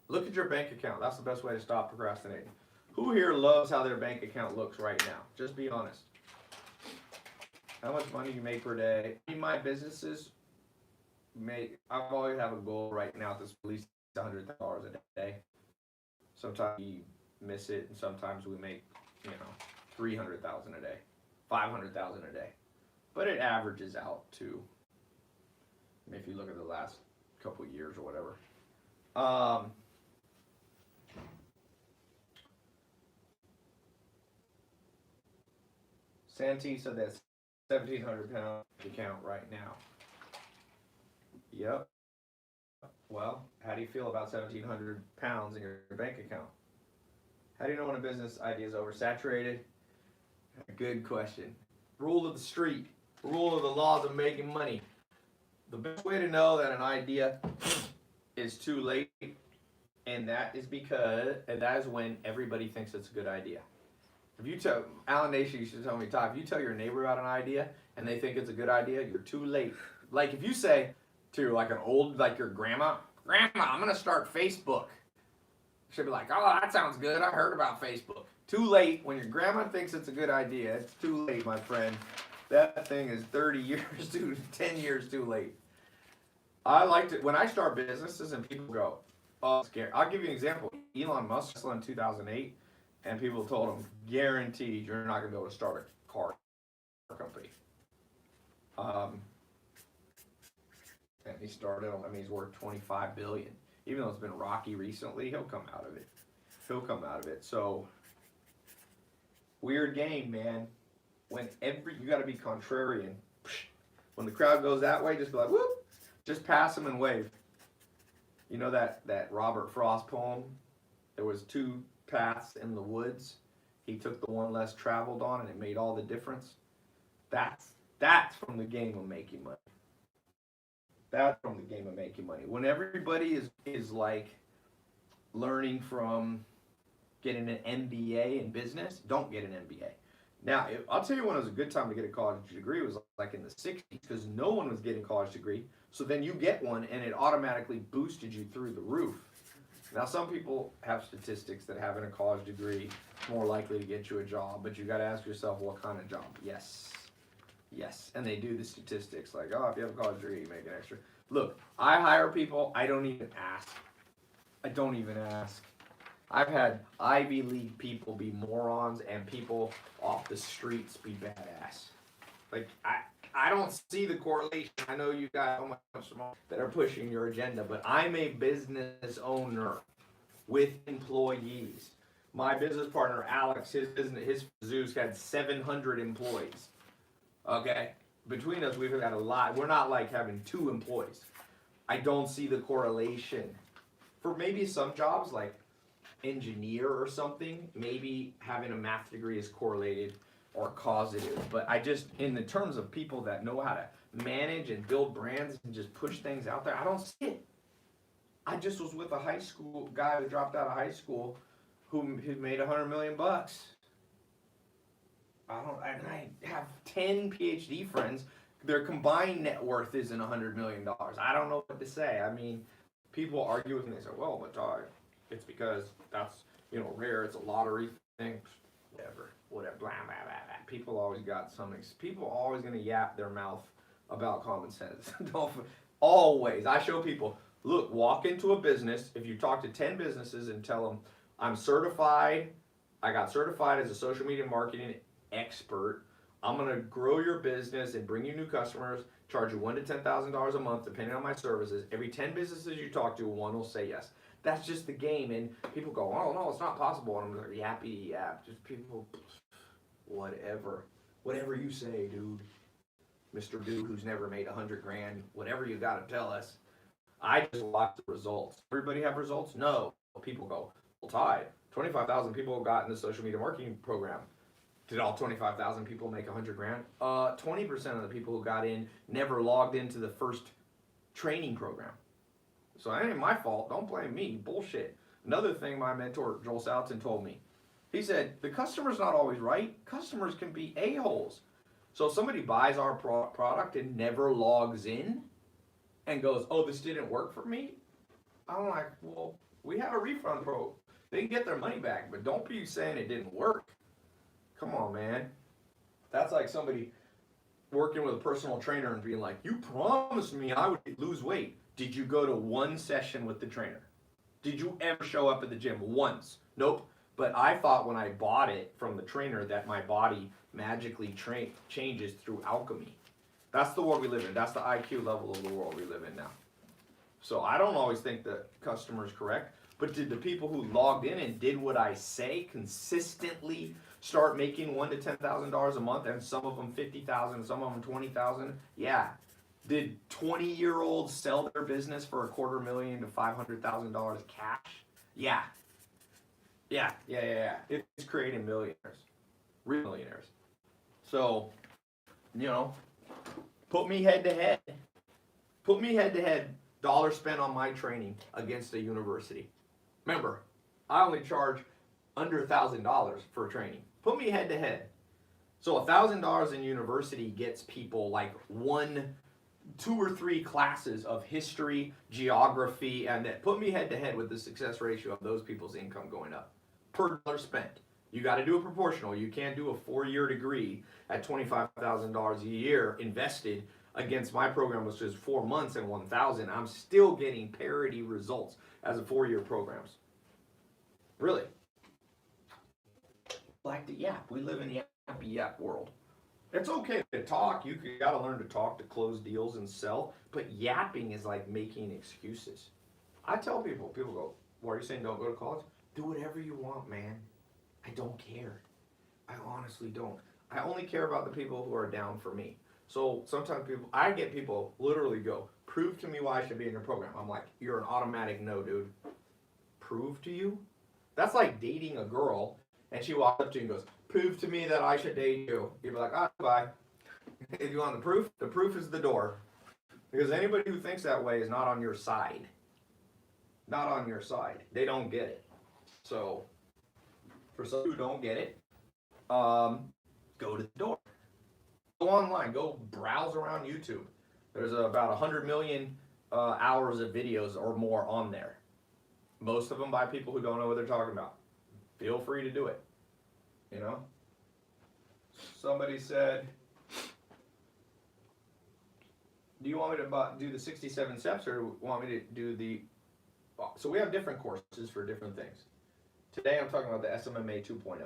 Look at your bank account. That's the best way to stop procrastinating. Who here loves how their bank account looks right now? Just be honest. How much money you make per day? My businesses make, I've always have a goal right now to at least $100,000 a day. Sometimes we miss it, and sometimes we make, $300,000 a day, $500,000 a day. But it averages out to, if you look at the last couple of years or whatever. Santee said that's 1,700 pound account right now. Yep. Well, how do you feel about 1,700 pounds in your bank account? How do you know when a business idea is oversaturated? Good question. Rule of the street. Rule of the laws of making money. The best way to know that an idea is too late, and that is when everybody thinks it's a good idea. If you tell Alan Nation, you should tell me, Todd, if you tell your neighbor about an idea and they think it's a good idea, you're too late. Like if you say to like your grandma, I'm gonna start Facebook. She'll be like, oh, that sounds good. I heard about Facebook. Too late. When your grandma thinks it's a good idea, it's too late, my friend. That thing is 30 years 10 years too late. I like to, when I start businesses and people go, oh, I'm scared. I'll give you an example. Elon Musk in 2008, and people told him, guaranteed you're not going to be able to start a car company. And he started, he's worth $25 billion. Even though it's been rocky recently, he'll come out of it. So, weird game, man. You got to be contrarian. When the crowd goes that way, just be like, whoop. Just pass them and wave. You know that Robert Frost poem? There was 2 paths in the woods. He took the one less traveled on, and it made all the difference. That's from the game of making money. That's from the game of making money. When everybody is like learning from getting an MBA in business, don't get an MBA. Now, I'll tell you when it was a good time to get a college degree was like in the 60s because no one was getting a college degree. So then you get one and it automatically boosted you through the roof. Now, some people have statistics that having a college degree is more likely to get you a job, but you got to ask yourself what kind of job. Yes. Yes. And they do the statistics like, oh, if you have a college degree, you make an extra. Look, I hire people, I don't even ask. I don't even ask. I've had Ivy League people be morons and people off the streets be badass. Like, I don't see the correlation. I know you got so much more that are pushing your agenda, but I'm a business owner with employees. My business partner, Alex, his Zeus had 700 employees. Okay? Between us, we've had a lot. We're not like having 2 employees. I don't see the correlation. For maybe some jobs, like engineer or something, maybe having a math degree is correlated or causative. But I just, in the terms of people that know how to manage and build brands and just push things out there, I don't see it. I just was with a high school guy who dropped out of high school who made $100 million. I have 10 PhD friends. Their combined net worth isn't $100 million. I don't know what to say. I mean, people argue with me. They say, well, but it's because that's, rare. It's a lottery thing. Whatever, blah, blah, blah, blah. People always got something. People are always going to yap their mouth about common sense. Always. I show people, look, walk into a business. If you talk to 10 businesses and tell them, I'm certified, I got certified as a social media marketing expert. I'm going to grow your business and bring you new customers, charge you $1,000 to $10,000 a month depending on my services. Every 10 businesses you talk to, 1 will say yes. That's just the game, and people go, oh no, it's not possible, and I'm like, yappy yap, just people, whatever you say, dude. Mr. Dude who's never made 100 grand, whatever you got to tell us. I just watch the results. Everybody have results? No. People go, well, Tai, 25,000 people got in the social media marketing program. Did all 25,000 people make 100 grand? 20% of the people who got in never logged into the first training program. So that ain't my fault. Don't blame me. Bullshit. Another thing my mentor, Joel Salatin, told me. He said, the customer's not always right. Customers can be a-holes. So if somebody buys our product and never logs in and goes, oh, this didn't work for me, I'm like, well, we have a refund program. They can get their money back, but don't be saying it didn't work. Come on, man. That's like somebody working with a personal trainer and being like, you promised me I would lose weight. Did you go to 1 session with the trainer? Did you ever show up at the gym once? Nope. But I thought when I bought it from the trainer that my body magically changes through alchemy. That's the world we live in. That's the IQ level of the world we live in now. So I don't always think the customer is correct, but did the people who logged in and did what I say consistently start making $1,000 to $10,000 a month, and some of them 50,000, some of them 20,000? Yeah. Did 20-year-olds sell their business for $250,000 to $500,000 cash? Yeah. Yeah. It's creating millionaires, real millionaires. So, put me head to head. Put me head to head. Dollar spent on my training against a university. Remember, I only charge under $1,000 for training. Put me head to head. So $1,000 in university gets people like 2 or 3 classes of history, geography, and that. Put me head to head with the success ratio of those people's income going up per dollar spent. You got to do it proportional. You can't do a 4-year degree at $25,000 a year invested against my program, which is 4 months and 1,000. I'm still getting parity results as a 4-year programs. Really. Like the yap. We live in the yappy yap world. It's okay to talk. You got to learn to talk to close deals and sell. But yapping is like making excuses. I tell people go, why are you saying don't go to college? Do whatever you want, man. I don't care. I honestly don't. I only care about the people who are down for me. So sometimes I get people literally go, prove to me why I should be in your program. I'm like, you're an automatic no, dude. Prove to you? That's like dating a girl and she walks up to you and goes, prove to me that I should date you. You'd be like, bye. If you want the proof is the door. Because anybody who thinks that way is not on your side. Not on your side. They don't get it. So, for some who don't get it, go to the door. Go online, go browse around YouTube. There's about 100 million hours of videos or more on there. Most of them by people who don't know what they're talking about. Feel free to do it. You know? Somebody said, do you want me to do the 67 steps or want me to do the... So we have different courses for different things. Today I'm talking about the SMMA 2.0.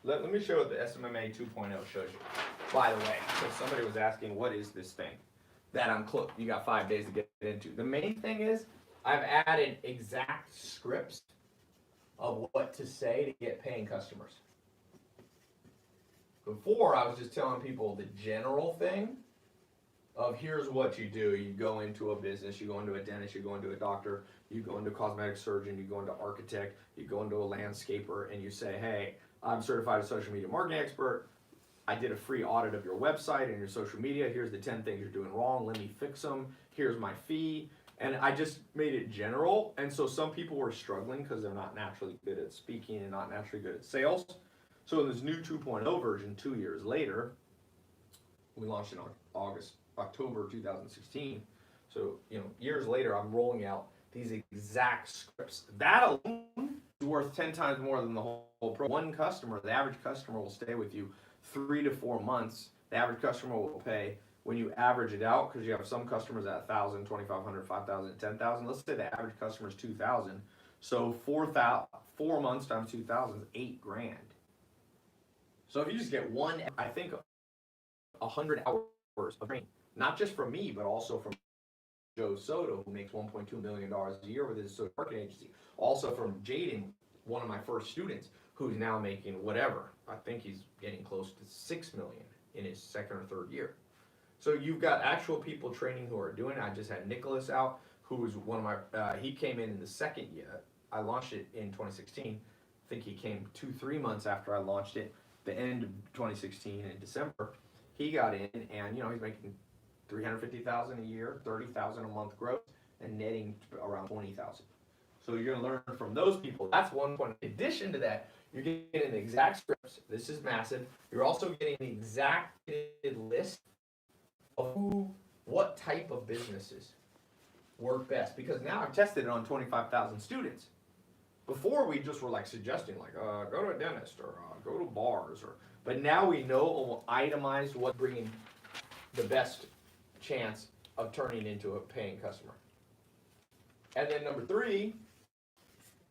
Let me show what the SMMA 2.0 shows you. By the way, so somebody was asking, what is this thing that you got 5 days to get into. The main thing is I've added exact scripts of what to say to get paying customers. Before, I was just telling people the general thing of here's what you do. You go into a business, you go into a dentist, you go into a doctor, you go into a cosmetic surgeon, you go into architect, you go into a landscaper, and you say, hey, I'm certified as a social media marketing expert. I did a free audit of your website and your social media. Here's the 10 things you're doing wrong. Let me fix them. Here's my fee. And I just made it general. And so some people were struggling because they're not naturally good at speaking and not naturally good at sales. So in this new 2.0 version, 2 years later, we launched in October 2016. So, years later, I'm rolling out these exact scripts. That alone is worth 10 times more than the whole program. One customer, the average customer will stay with you 3 to 4 months. The average customer will pay, when you average it out, because you have some customers at 1,000, 2,500, 5,000, 10,000. Let's say the average customer is 2,000. So 4 months times 2,000 is $8,000. So if you just get one, I think 100 hours of training, not just from me, but also from Joe Soto, who makes $1.2 million a year with his social marketing agency. Also from Jaden, one of my first students, who's now making whatever. I think he's getting close to $6 million in his second or third year. So you've got actual people training who are doing it. I just had Nicholas out, who was one of my, he came in the second year. I launched it in 2016. I think he came 2-3 months after I launched it, the end of 2016 in December. He got in and, he's making $350,000 a year, $30,000 a month gross, and netting around $20,000. So you're going to learn from those people. That's one point. In addition to that, you're getting the exact scripts. This is massive. You're also getting the exact list of what type of businesses work best. Because now I've tested it on 25,000 students. Before we just were suggesting go to a dentist or go to bars, but now we know itemized what's bringing the best chance of turning into a paying customer. And then number 3,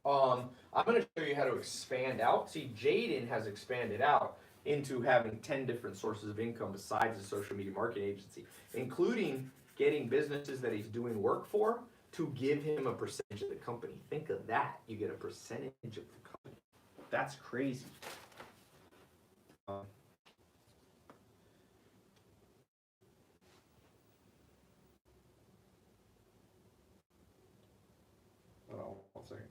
I'm going to show you how to expand out. See, Jaden has expanded out into having 10 different sources of income besides the social media marketing agency, including getting businesses that he's doing work for to give him a percentage of the company. Think of that. You get a percentage of the company. That's crazy. Hold on 1 second.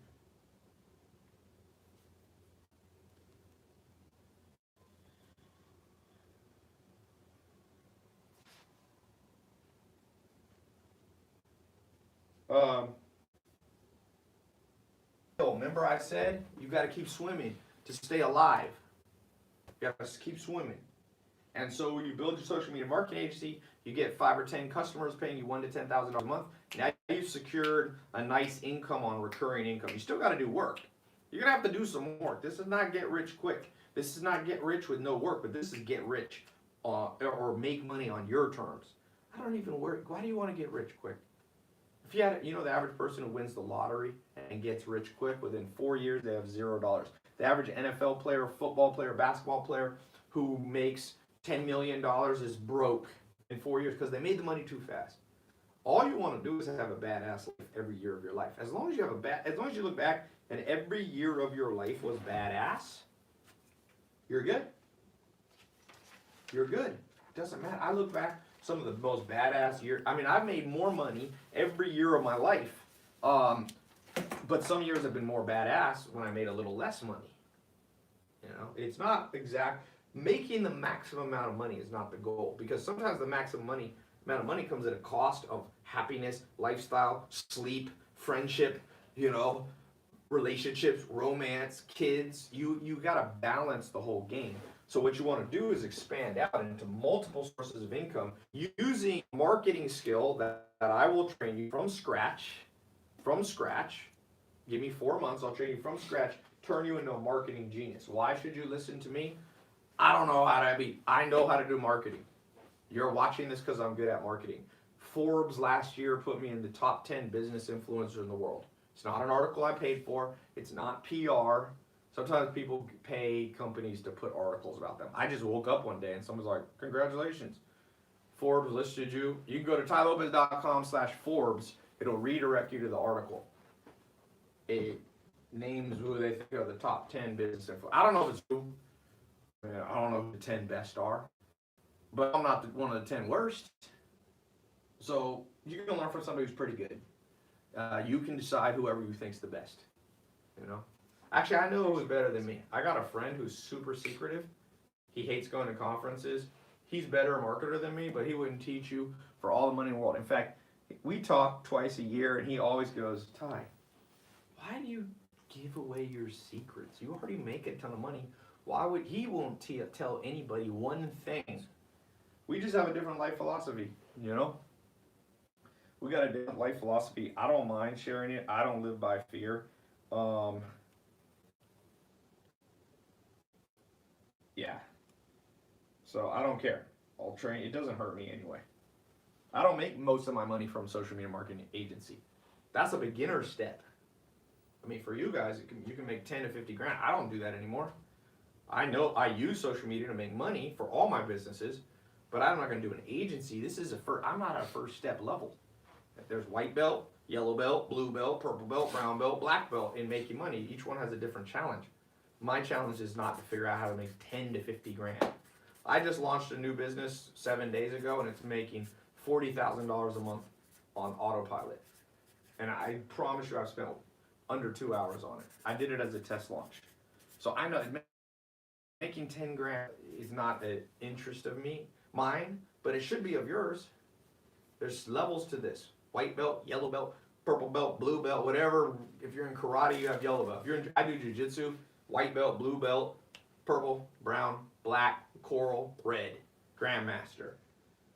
Remember I said you got to keep swimming to stay alive. You got to keep swimming. And so when you build your social media marketing agency, you get 5 or 10 customers paying you $1,000 to $10,000 a month. Now you've secured a nice income on recurring income. You still got to do work. You're going to have to do some work. This is not get rich quick. This is not get rich with no work, but this is get rich or make money on your terms. I don't even worry. Why do you want to get rich quick? If you had, the average person who wins the lottery and gets rich quick, within 4 years, they have $0. The average NFL player, football player, basketball player who makes $10 million is broke in 4 years because they made the money too fast. All you want to do is have a badass life every year of your life. As long as you have as long as you look back and every year of your life was badass, you're good. You're good. It doesn't matter. I look back some of the most badass years. I mean, I've made more money every year of my life. But some years have been more badass when I made a little less money. It's not exact. Making the maximum amount of money is not the goal, because sometimes the maximum amount of money comes at a cost of happiness, lifestyle, sleep, friendship, relationships, romance, kids. You got to balance the whole game. So what you want to do is expand out into multiple sources of income using marketing skill that I will train you from scratch. From scratch. Give me 4 months, I'll train you from scratch, turn you into a marketing genius. Why should you listen to me? I don't know how to be. I know how to do marketing. You're watching this because I'm good at marketing. Forbes last year put me in the top 10 business influencers in the world. It's not an article I paid for. It's not PR. Sometimes people pay companies to put articles about them. I just woke up one day and someone's like, congratulations. Forbes listed you. You can go to tailopez.com/Forbes. It'll redirect you to the article. It names who they think are the top 10 business influencers. I don't know if it's true. I don't know who the 10 best are. But I'm not one of the 10 worst. So you can learn from somebody who's pretty good. You can decide whoever you think's the best. You know. Actually, I know who's better than me. I got a friend who's super secretive. He hates going to conferences. He's better a marketer than me, but he wouldn't teach you for all the money in the world. In fact, we talk twice a year, and he always goes, Tai, why do you give away your secrets? You already make a ton of money. Why would he won't tell anybody one thing? We just have a different life philosophy, you know? We got a different life philosophy. I don't mind sharing it. I don't live by fear. Yeah. So I don't care. I'll train. It doesn't hurt me anyway. I don't make most of my money from social media marketing agency. That's a beginner step. I mean, for you guys, you can make 10 to 50 grand. I don't do that anymore. I know I use social media to make money for all my businesses, but I'm not going to do an agency. This is I'm not at a first step level. There's white belt, yellow belt, blue belt, purple belt, brown belt, black belt in making money. Each one has a different challenge. My challenge is not to figure out how to make 10 to 50 grand. I just launched a new business 7 days ago, and it's making $40,000 a month on autopilot. And I promise you I've spent under 2 hours on it. I did it as a test launch. So I know making 10 grand is not an interest of mine, but it should be of yours. There's levels to this. White belt, yellow belt, purple belt, blue belt, whatever. If you're in karate, you have yellow belt. I do jiu-jitsu, white belt, blue belt, purple, brown, black, coral, red, grandmaster.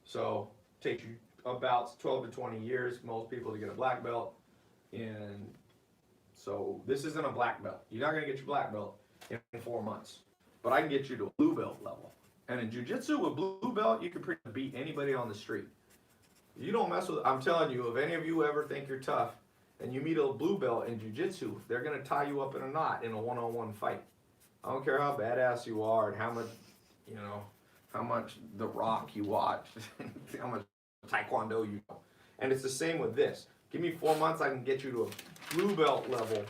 So it takes you about 12 to 20 years, most people, to get a black belt. And so this isn't a black belt. You're not going to get your black belt in 4 months. But I can get you to a blue belt level. And in jiu-jitsu with blue belt, you can pretty much beat anybody on the street. You don't mess with, I'm telling you, if any of you ever think you're tough and you meet a blue belt in jiu-jitsu, they're going to tie you up in a knot in a one-on-one fight. I don't care how badass you are and how much, how much The Rock you watch, how much Taekwondo you know. And it's the same with this. Give me 4 months, I can get you to a blue belt level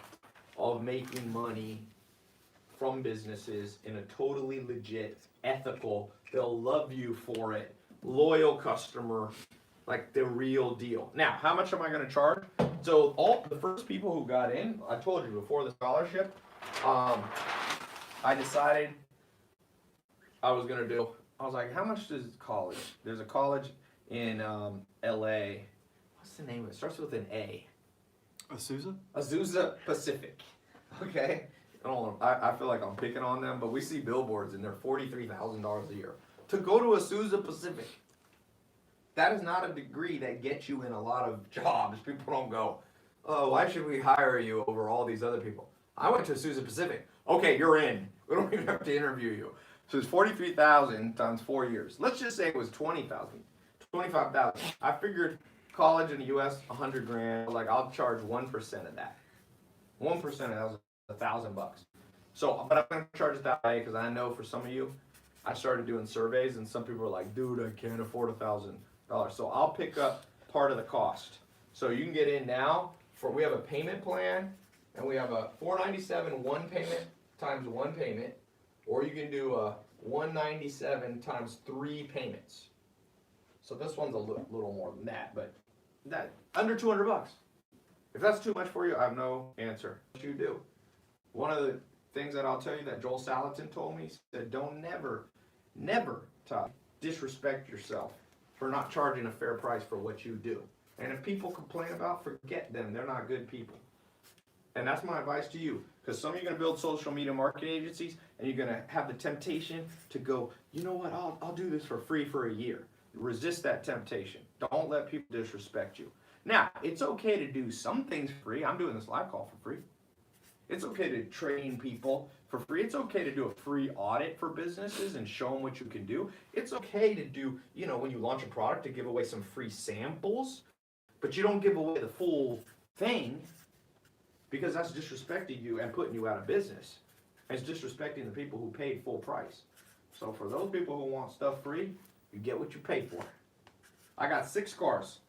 of making money from businesses in a totally legit, ethical, they'll love you for it, loyal customer, like the real deal. Now, how much am I going to charge? So all the first people who got in, I told you before the scholarship, I decided I was like, how much does college? There's a college in LA. What's the name of it? It starts with an A. Azusa Pacific. Okay. I feel like I'm picking on them, but we see billboards and they're $43,000 a year to go to Azusa Pacific. That is not a degree that gets you in a lot of jobs. People don't go, oh, why should we hire you over all these other people? I went to Azusa Pacific. Okay, you're in. We don't even have to interview you. So it's $43,000 times 4 years. Let's just say it was $20,000, $25,000. I figured college in the U.S. $100 grand. I was like, I'll charge 1% of that. 1% of that was $1,000. So, but I'm gonna charge it that way because I know for some of you, I started doing surveys and some people are like, dude, I can't afford $1,000. So I'll pick up part of the cost. So you can get in now. We have a payment plan, and we have a $497 one payment times one payment, or you can do a $197 times 3 payments. So this one's a little more than that, but that under $200. If that's too much for you, I have no answer. What you do? One of the things that I'll tell you that Joel Salatin told me, he said, don't never, Todd, disrespect yourself for not charging a fair price for what you do. And if people complain about, forget them. They're not good people. And that's my advice to you. Because some of you are going to build social media marketing agencies, and you're going to have the temptation to go, you know what, I'll do this for free for a year. Resist that temptation. Don't let people disrespect you. Now, it's okay to do some things free. I'm doing this live call for free. It's okay to train people for free. It's okay to do a free audit for businesses and show them what you can do. It's okay to do, when you launch a product, to give away some free samples, but you don't give away the full thing, because that's disrespecting you and putting you out of business. It's disrespecting the people who paid full price. So for those people who want stuff free, you get what you pay for. I got 6 cars.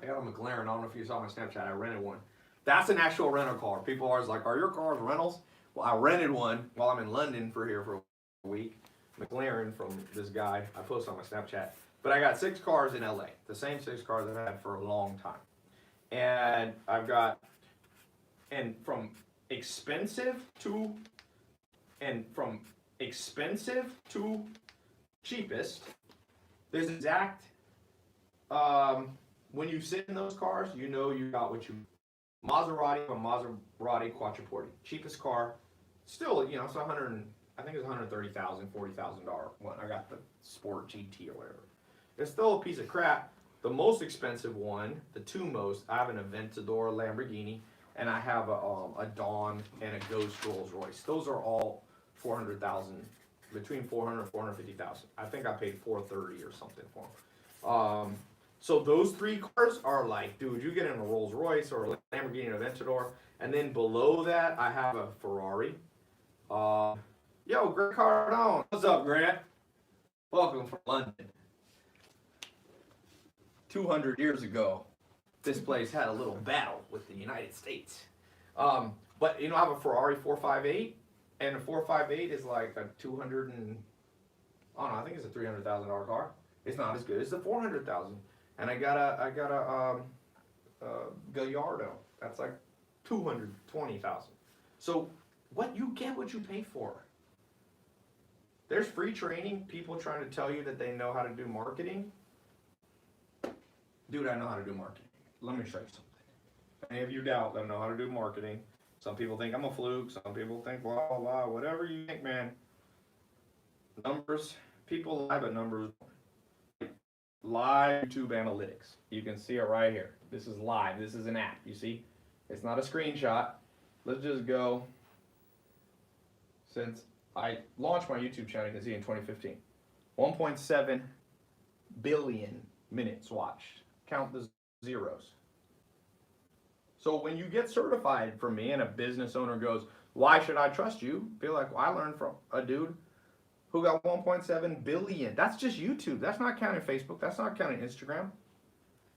I got a McLaren. I don't know if you saw my Snapchat. I rented one. That's an actual rental car. People are always like, are your cars rentals? Well, I rented one while I'm in London for a week. McLaren from this guy. I posted on my Snapchat. But I got 6 cars in LA. The same 6 cars I've had for a long time. And I've got, and from expensive to cheapest, there's exact, when you sit in those cars, you know you got what you, Maserati Quattroporte, cheapest car, still, it's I think it's $130,000, $40,000 one. I got the Sport GT or whatever. It's still a piece of crap. The most expensive one, the 2 most, I have an Aventador Lamborghini, and I have a Dawn and a Ghost Rolls Royce. Those are all $400,000, between $400,000 and $450,000. I think I paid $430,000 or something for them. So those 3 cars are like, dude, you get in a Rolls Royce or a Lamborghini and Aventador, and then below that I have a Ferrari. Yo, Grant Cardone, what's up, Grant? Welcome from London. 200 years ago, this place had a little battle with the United States. But I have a Ferrari 458, and a 458 is like a I think it's a $300,000 car. It's not as good as the 400,000. And I got a Gallardo. That's like 220,000. So you get what you pay for. There's free training, people trying to tell you that they know how to do marketing. Dude, I know how to do marketing. Let me show you something. If any of you doubt that I know how to do marketing, some people think I'm a fluke, some people think blah, blah, blah, whatever you think, man. Numbers, people lie, but numbers don't. Live YouTube analytics. You can see it right here. This is live. This is an app, you see? It's not a screenshot. Let's just go, since I launched my YouTube channel, you can see in 2015. 1.7 billion minutes watched. Count the zeros. So when you get certified from me and a business owner goes, why should I trust you? Be like, well, I learned from a dude who got 1.7 billion. That's just YouTube. That's not counting Facebook. That's not counting Instagram.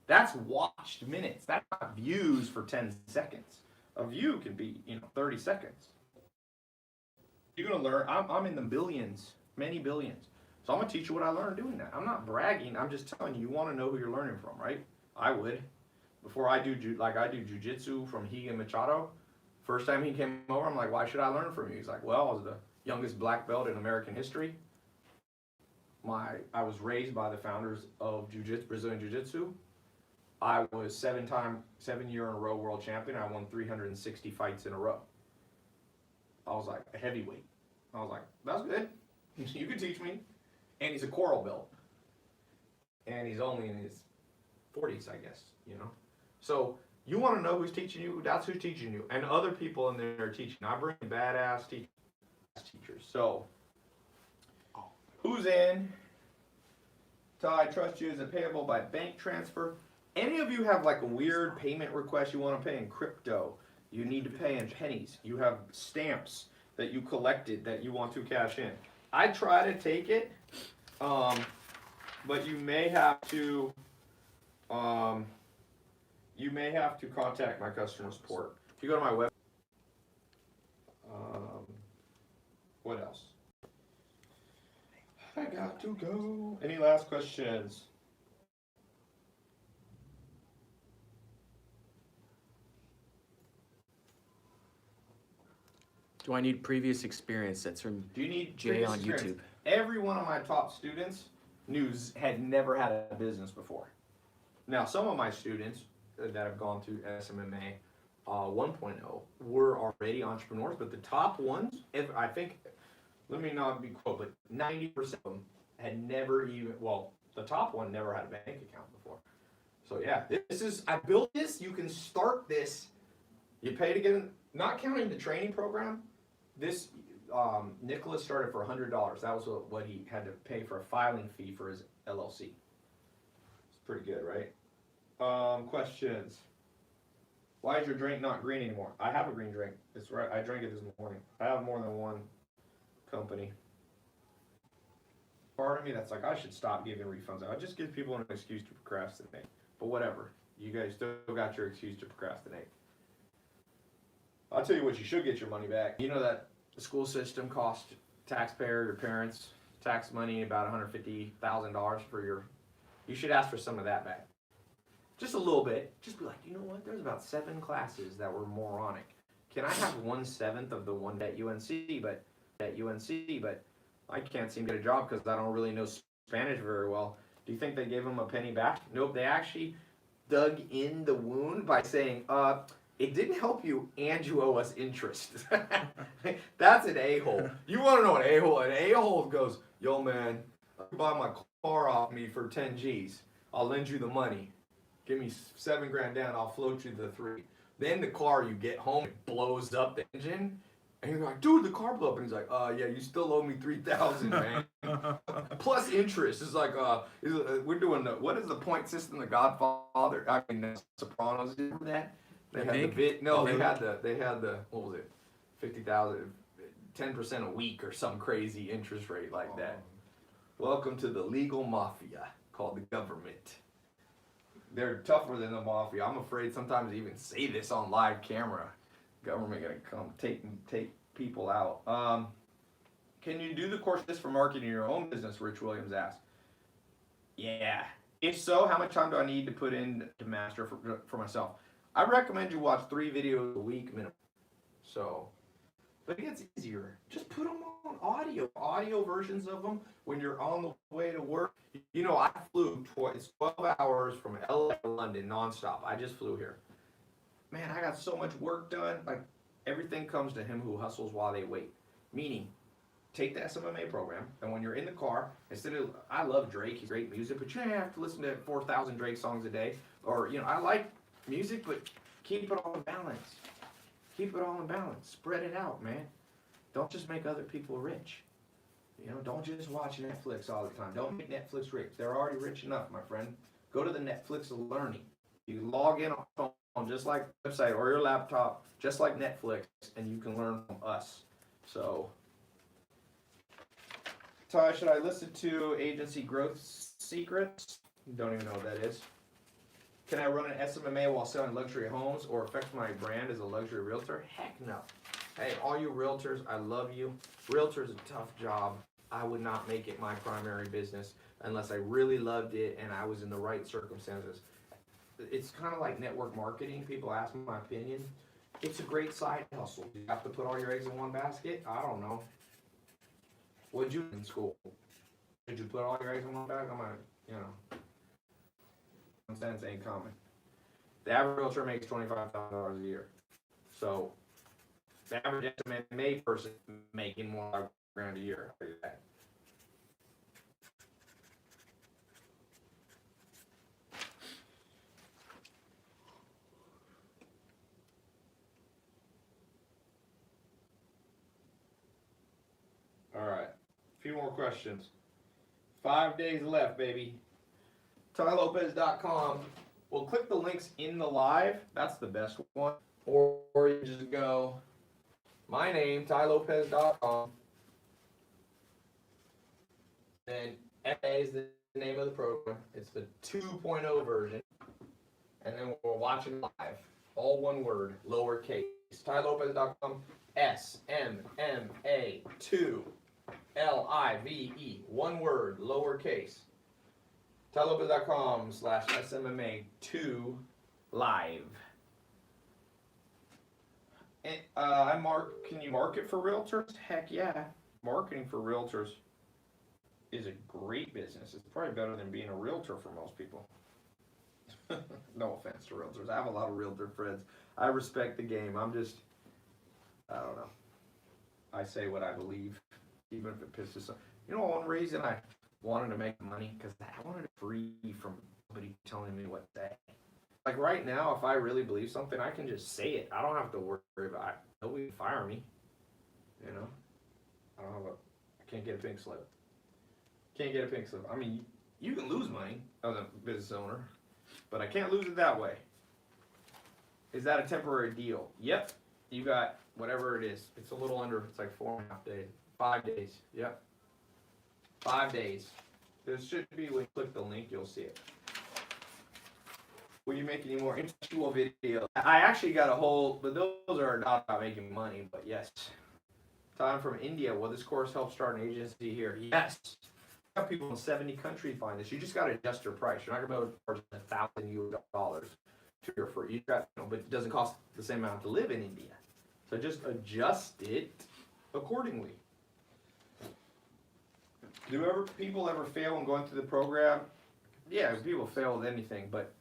That's watched minutes. That's not views for 10 seconds. A view can be, 30 seconds. You're going to learn. I'm in the billions, many billions. So I'm going to teach you what I learned doing that. I'm not bragging. I'm just telling you, you want to know who you're learning from, right? I would. Before I do jiu-jitsu from Higa Machado, first time he came over, I'm like, why should I learn from you? He's like, well, I was the youngest black belt in American history. I was raised by the founders of Brazilian Jiu-Jitsu. I was 7-year in a row world champion. I won 360 fights in a row. I was like a heavyweight. I was like, that's good. You can teach me. And he's a coral belt. And he's only in his 40s, I guess, So you want to know who's teaching you, that's who's teaching you. And other people in there are teaching. I bring badass teachers. So, who's in? Tai, trust you, is it payable by bank transfer? Any of you have like a weird payment request you want to pay in crypto? You need to pay in pennies. You have stamps that you collected that you want to cash in. I try to take it, but you may have to contact my customer support. If you go to my website, what else? I got to go. Any last questions? Do I need previous experience? That's from Do you need Jay on experience? YouTube. Every one of my top students had never had a business before. Now, some of my students that have gone through SMMA 1.0 were already entrepreneurs, but the top ones, if I think, let me not be quote, but 90% of them had never even, well, the top one never had a bank account before. So yeah, this is, I built this, you can start this, you pay to get in, not counting the training program, this, Nicholas started for $100. That was what he had to pay for a filing fee for his LLC. It's pretty good, right? Questions. Why is your drink not green anymore? I have a green drink. It's right. I drank it this morning. I have more than one company. Part of me that's like, I should stop giving refunds out. I just give people an excuse to procrastinate. But whatever. You guys still got your excuse to procrastinate. I'll tell you what, you should get your money back. You know that the school system costs taxpayer, your parents, tax money about $150,000 for your, you should ask for some of that back. Just a little bit. Just be like, you know what? There's about 7 classes that were moronic. Can I have 1/7 of the one at UNC? But I can't seem to get a job because I don't really know Spanish very well. Do you think they gave them a penny back? Nope. They actually dug in the wound by saying, it didn't help you and you owe us interest. That's an a-hole. You want to know an a-hole? An a-hole goes, yo man, you buy my car off me for 10 G's. I'll lend you the money. Give me $7 grand down, I'll float you the 3. Then the car, you get home, it blows up the engine, and you're like, dude, the car blew up. And he's like, yeah, you still owe me $3,000, man. Plus interest. It's like, we're doing what is the point system? The Godfather, I mean, the Sopranos did that. They had the bit. No, they had the what was it? 50,000, 10% a week or some crazy interest rate like that. Welcome to the legal mafia called the government. They're tougher than the mafia. I'm afraid sometimes to even say this on live camera. Government gonna come take people out. Can you do the course for marketing your own business? Rich Williams asked. Yeah. If so, how much time do I need to put in to master for myself? I recommend you watch 3 videos a week minimum. So, but it gets easier. Just put them on audio versions of them when you're on the way to work. You know, I flew 12 hours from LA to London nonstop. I just flew here. Man, I got so much work done. Like, everything comes to him who hustles while they wait. Meaning, take the SMMA program, and when you're in the car, instead of, I love Drake, he's great music, but you don't have to listen to 4,000 Drake songs a day. Or, you know, I like music, but keep it all in balance. Keep it all in balance. Spread it out, man. Don't just make other people rich. You know, don't just watch Netflix all the time. Don't make Netflix rich. They're already rich enough, my friend. Go to the Netflix of learning. You log in on phone, just like the website or your laptop, just like Netflix, and you can learn from us. So, Tai, should I listen to Agency Growth Secrets? Don't even know what that is. Can I run an SMMA while selling luxury homes or affect my brand as a luxury realtor? Heck no. Hey, all you realtors, I love you. Realtor's a tough job. I would not make it my primary business unless I really loved it and I was in the right circumstances. It's kind of like network marketing. People ask my opinion. It's a great side hustle. You have to put all your eggs in one basket? I don't know. What'd you do in school? Did you put all your eggs in one basket? Cents ain't coming. The average realtor makes $25,000 a year. So the average SMMA person making more than $5,000 a year. All right, a few more questions. 5 days left, baby. TaiLopez.com. We'll click the links in the live. That's the best one. Or you just go, my name, TaiLopez.com. And FA is the name of the program. It's the 2.0 version. And then we're watching live. All one word, lowercase. TaiLopez.com. SMMA 2 LIVE. One word, lowercase. TaiLopez.com/SMMA2 live. And can you market for realtors? Heck yeah. Marketing for realtors is a great business. It's probably better than being a realtor for most people. No offense to realtors. I have a lot of realtor friends. I respect the game. I don't know. I say what I believe, even if it pisses some. You know, one reason I wanted to make money, because I wanted to free from somebody telling me what to say. Like right now, if I really believe something, I can just say it. I don't have to worry about it. Nobody can fire me. You know? I can't get a pink slip. Can't get a pink slip. I mean, you can lose money as a business owner, but I can't lose it that way. Is that a temporary deal? Yep. You got whatever it is. It's a little under, it's like 4.5 days. 5 days. Yep. 5 days. This should be, when you click the link, you'll see it. Will you make any more intellectual videos? I actually got a whole, but those are not about making money, but yes. Time from India. Will this course help start an agency here? Yes. Have people in 70 countries find this. You just got to adjust your price. You're not going to be able to charge $1,000 to your free. You got, but it doesn't cost the same amount to live in India. So just adjust it accordingly. Do people ever fail when going through the program? Yeah, people fail with anything, but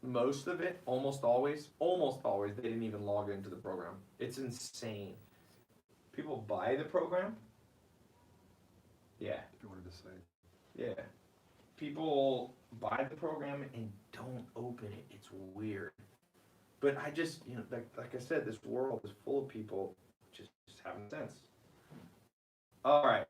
most of it, almost always, they didn't even log into the program. It's insane. People buy the program. Yeah. If you wanted to say. Yeah. People buy the program and don't open it. It's weird. But I just, like I said, this world is full of people just having sense. All right.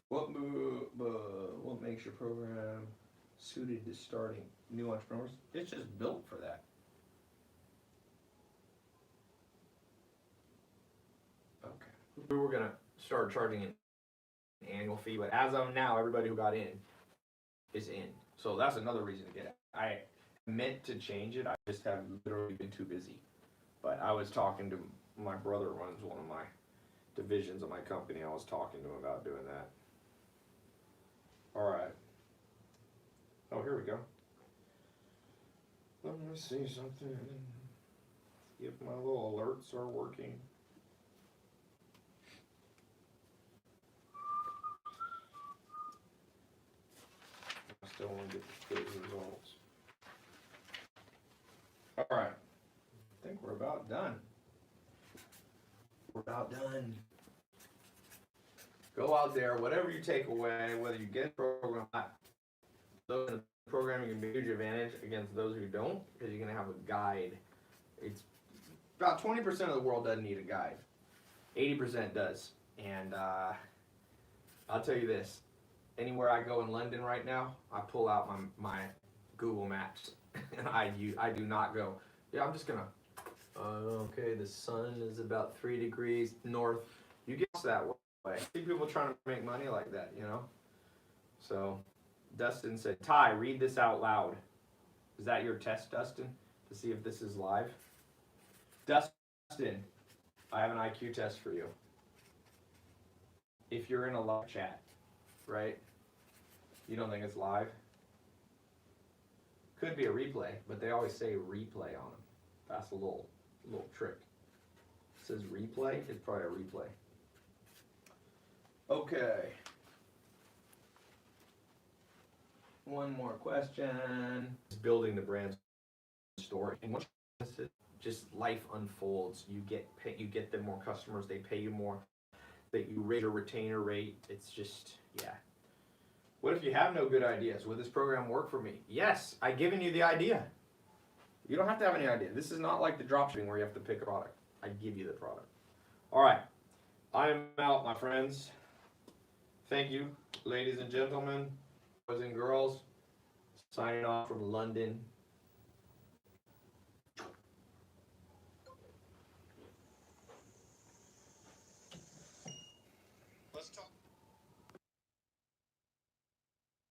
What makes your program suited to starting new entrepreneurs? It's just built for that. Okay. We were gonna start charging an annual fee, but as of now, everybody who got in is in. So that's another reason to get it. I meant to change it. I just have literally been too busy. But I was talking to my brother, runs one of my divisions of my company. I was talking to him about doing that. All right. Oh, here we go. Let me see something. See if my little alerts are working. I still want to get the good results. All right. I think we're about done. We're about done. Go out there, whatever you take away, whether you get a program or not, those in the program are going to be a huge advantage against those who don't, because you're going to have a guide. It's about 20% of the world doesn't need a guide. 80% does. And I'll tell you this, anywhere I go in London right now, I pull out my Google Maps, and I do not go, yeah, I'm just going to, okay, the sun is about 3 degrees north. You get that way. I see people trying to make money like that, So, Dustin said, Ty, read this out loud. Is that your test, Dustin, to see if this is live? Dustin, I have an IQ test for you. If you're in a live chat, right? You don't think it's live? Could be a replay, but they always say replay on them. That's a little trick. It says replay, it's probably a replay. Okay. One more question. Building the brand story. And once just life unfolds, you get them more customers, they pay you more, that you raise your retainer rate. It's just, yeah. What if you have no good ideas? Would this program work for me? Yes, I've given you the idea. You don't have to have any idea. This is not like the dropshipping where you have to pick a product. I give you the product. All right. I'm out, my friends. Thank you, ladies and gentlemen, boys and girls. Signing off from London.